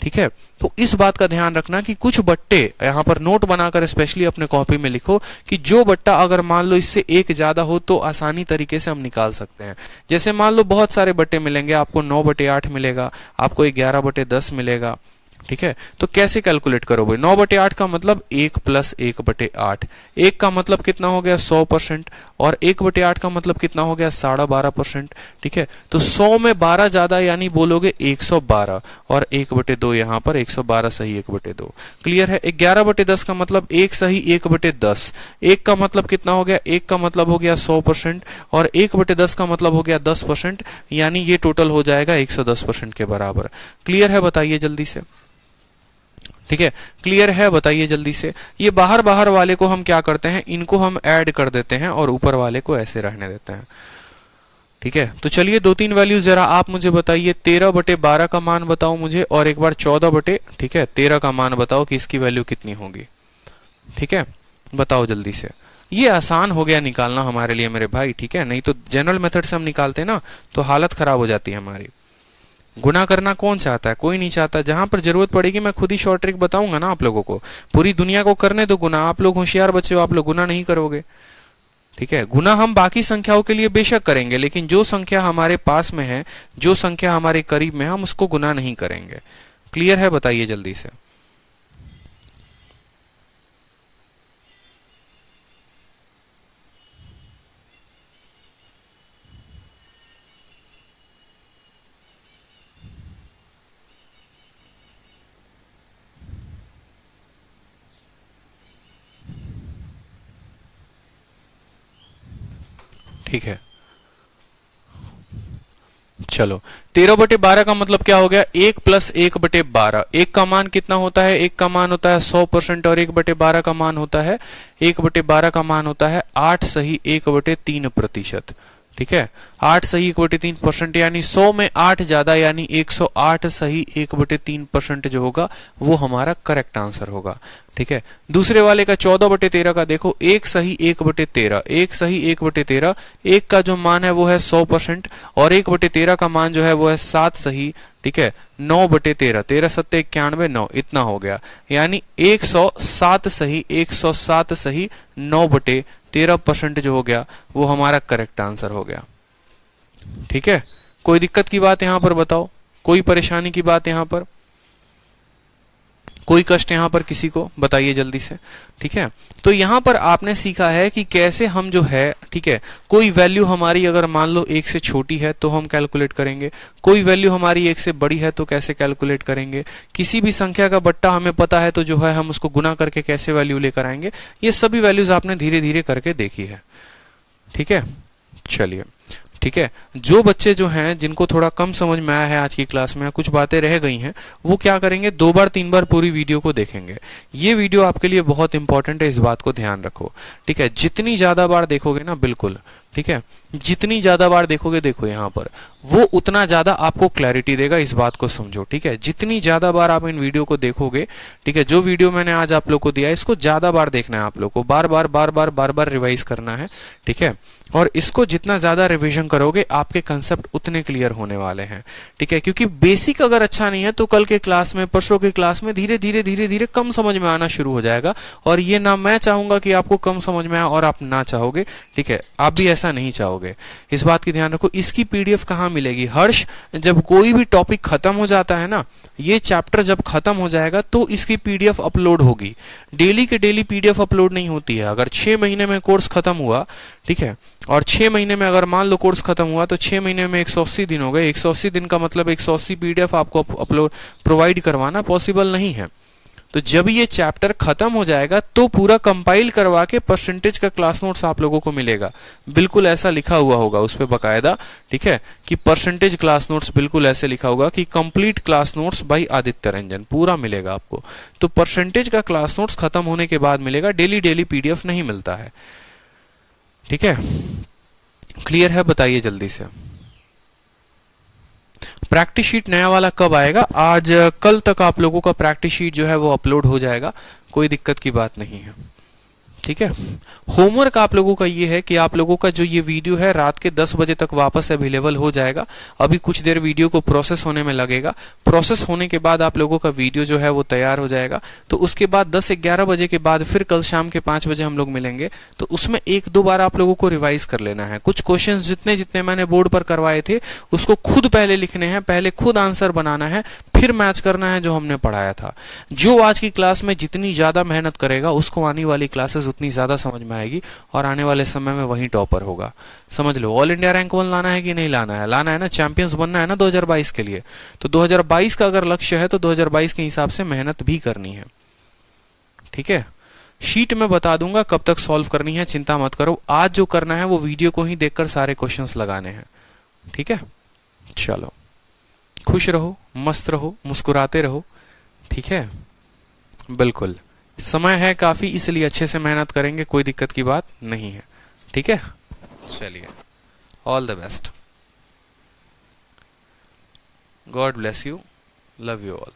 ठीक है, तो इस बात का ध्यान रखना कि कुछ बट्टे यहां पर नोट बनाकर स्पेशली अपने कॉपी में लिखो कि जो बट्टा अगर मान लो इससे एक ज्यादा हो तो आसानी तरीके से हम निकाल सकते हैं। जैसे मान लो बहुत सारे बट्टे मिलेंगे, आपको 9/8 मिलेगा, आपको 11/10 मिलेगा, ठीक है, तो कैसे कैलकुलेट करोगे? 9/8 का मतलब 1 + 1/8। 1 का मतलब कितना हो गया? 100%। और 1/8 का मतलब कितना हो गया? 12.5%। ठीक है, तो 100 में 12 ज्यादा यानी बोलोगे 112, और 1/2 यहाँ पर 112 सही 1/2। क्लियर है? 11/10 का मतलब 1 सही 1/10। 1 का मतलब कितना हो गया? 1 का मतलब हो गया 100%, और 1/10 का मतलब हो गया 10%, यानी ये टोटल हो जाएगा 110% के बराबर। क्लियर है? बताइए जल्दी से। ठीक है, क्लियर है? बताइए जल्दी से। ये बाहर बाहर वाले को हम क्या करते हैं, इनको हम ऐड कर देते हैं और ऊपर वाले को ऐसे रहने देते हैं। ठीक है, तो चलिए 2-3 वैल्यूज जरा आप मुझे बताइए। 13/12 का मान बताओ मुझे, और एक बार 14/13 का मान बताओ कि इसकी वैल्यू कितनी होगी। ठीक है, बताओ जल्दी से। ये आसान हो गया निकालना हमारे लिए मेरे भाई। ठीक है, नहीं तो जनरल मेथड से हम निकालते ना तो हालत खराब हो जाती है हमारी। गुना करना कौन चाहता है? कोई नहीं चाहता। जहां पर जरूरत पड़ेगी मैं खुद ही शॉर्ट ट्रिक बताऊंगा ना आप लोगों को। पूरी दुनिया को करने दो गुना। आप लोग होशियार बच्चे हो, आप लोग गुना नहीं करोगे। ठीक है, गुना हम बाकी संख्याओं के लिए बेशक करेंगे, लेकिन जो संख्या हमारे पास में है, जो संख्या हमारे करीब में है, हम उसको गुना नहीं करेंगे। क्लियर है? बताइए जल्दी से। ठीक है, चलो 13/12 का मतलब क्या हो गया? 1 + 1/12। 1 का मान कितना होता है? 1 का मान होता है 100%, और 1/12 का मान होता है 1/12 का मान होता है 8 सही 1/3%। ठीक है, 8 सही 1/3%, यानी 100 में 8 ज्यादा यानी 108 सही 1/3% जो होगा वो हमारा करेक्ट आंसर होगा। ठीक है, दूसरे वाले का 14/13 का देखो, 1 सही 1/13, 1 सही 1/13। 1 का जो मान है वो है 100%, और 1/13 का मान जो है वो है 7 सही। ठीक है, 9/13, 13 7 91, 9 इतना हो गया, यानी 107 सही 107 सही 9/13% जो हो गया वो हमारा करेक्ट आंसर हो गया। ठीक है, कोई दिक्कत की बात यहां पर बताओ? कोई परेशानी की बात यहां पर? कोई कष्ट यहां पर किसी को? बताइए जल्दी से। ठीक है, तो यहां पर आपने सीखा है कि कैसे हम जो है, ठीक है, कोई वैल्यू हमारी अगर मान लो 1 से छोटी है तो हम कैलकुलेट करेंगे, कोई वैल्यू हमारी 1 से बड़ी है तो कैसे कैलकुलेट करेंगे, किसी भी संख्या का बट्टा हमें पता है तो जो है हम उसको गुना करके कैसे वैल्यू लेकर आएंगे, ये सभी वैल्यूज आपने धीरे धीरे करके देखी है। ठीक है, चलिए। ठीक है, जो बच्चे जो हैं जिनको थोड़ा कम समझ में आया है आज की क्लास में, कुछ बातें रह गई हैं, वो क्या करेंगे, 2 बार 3 बार पूरी वीडियो को देखेंगे। ये वीडियो आपके लिए बहुत इंपॉर्टेंट है, इस बात को ध्यान रखो। ठीक है, जितनी ज्यादा बार देखोगे ना, बिल्कुल ठीक है, जितनी ज्यादा बार देखोगे, देखो यहाँ पर, वो उतना ज्यादा आपको क्लैरिटी देगा, इस बात को समझो। ठीक है, जितनी ज्यादा बार आप इन वीडियो को देखोगे, ठीक है, जो वीडियो मैंने आज आप लोग को दिया है इसको ज्यादा बार देखना है आप लोग को, बार बार रिवाइज करना है। ठीक है, और इसको जितना ज्यादा रिवीजन करोगे आपके कंसेप्ट उतने क्लियर होने वाले हैं। ठीक है, क्योंकि बेसिक अगर अच्छा नहीं है तो कल के क्लास में, परसों के क्लास में धीरे धीरे कम समझ में आना शुरू हो जाएगा, और ये ना मैं चाहूंगा कि आपको कम समझ में आए और आप ना चाहोगे। ठीक है, आप भी ऐसा नहीं चाहोगे, इस बात की ध्यान रखो। इसकी पीडीएफ कहाँ मिलेगी हर्ष? जब कोई भी टॉपिक खत्म हो जाता है ना, ये चैप्टर जब खत्म हो जाएगा तो इसकी पीडीएफ अपलोड होगी। डेली के डेली पीडीएफ अपलोड नहीं होती है। अगर 6 महीने में कोर्स खत्म हुआ, ठीक है, और 6 महीने में अगर मान लो कोर्स खत्म हुआ तो 6 महीने में 180 दिन हो गए। 180 दिन का मतलब 180 पीडीएफ आपको अपलोड प्रोवाइड करवाना पॉसिबल नहीं है। तो जब ये चैप्टर खत्म हो जाएगा तो पूरा कंपाइल करवा के परसेंटेज का क्लास नोट्स आप लोगों को मिलेगा। बिल्कुल ऐसा लिखा हुआ होगा उस पे बकायदा, ठीक है, कि परसेंटेज क्लास नोट्स, बिल्कुल ऐसे लिखा होगा कि complete class notes by Aditya Ranjan, पूरा मिलेगा आपको। तो परसेंटेज का क्लास नोट्स खत्म होने के बाद मिलेगा, डेली पीडीएफ नहीं मिलता है। ठीक है, क्लियर है? बताइए जल्दी से। प्रैक्टिस शीट नया वाला कब आएगा? आज कल तक आप लोगों का प्रैक्टिस शीट जो है वो अपलोड हो जाएगा, कोई दिक्कत की बात नहीं है। ठीक है, होमवर्क आप लोगों का ये है कि आप लोगों का जो ये वीडियो है रात के 10 बजे तक वापस अवेलेबल हो जाएगा। अभी कुछ देर वीडियो को प्रोसेस होने में लगेगा, प्रोसेस होने के बाद आप लोगों का वीडियो जो है वो तैयार हो जाएगा। तो उसके बाद 10-11 बजे के बाद फिर कल शाम के 5 बजे हम लोग मिलेंगे। तो उसमें 1-2 बार आप लोगों को रिवाइज कर लेना है। कुछ क्वेश्चन जितने मैंने बोर्ड पर करवाए थे उसको खुद पहले लिखने हैं, पहले खुद आंसर बनाना है, फिर मैच करना है जो हमने पढ़ाया था। जो आज की क्लास में जितनी ज़्यादा मेहनत करेगा उसको आने वाली क्लासेस उतनी ज़्यादा समझ में आएगी और आने वाले समय में वही टॉपर होगा। समझ लो, ऑल इंडिया रैंक 1 लाना है कि नहीं लाना है? लाना है ना, चैंपियंस बनना है ना 2022 के लिए। तो 2022 का अगर लक्ष्य है तो 2022 के हिसाब से मेहनत भी करनी है। ठीक है, शीट में बता दूंगा कब तक सॉल्व करनी है, चिंता मत करो। आज जो करना है वो वीडियो को ही देखकर सारे क्वेश्चंस लगाने हैं। ठीक है, चलो, खुश रहो, मस्त रहो, मुस्कुराते रहो। ठीक है, बिल्कुल समय है काफी, इसलिए अच्छे से मेहनत करेंगे, कोई दिक्कत की बात नहीं है। ठीक है, चलिए, all the best, God bless you, love you all.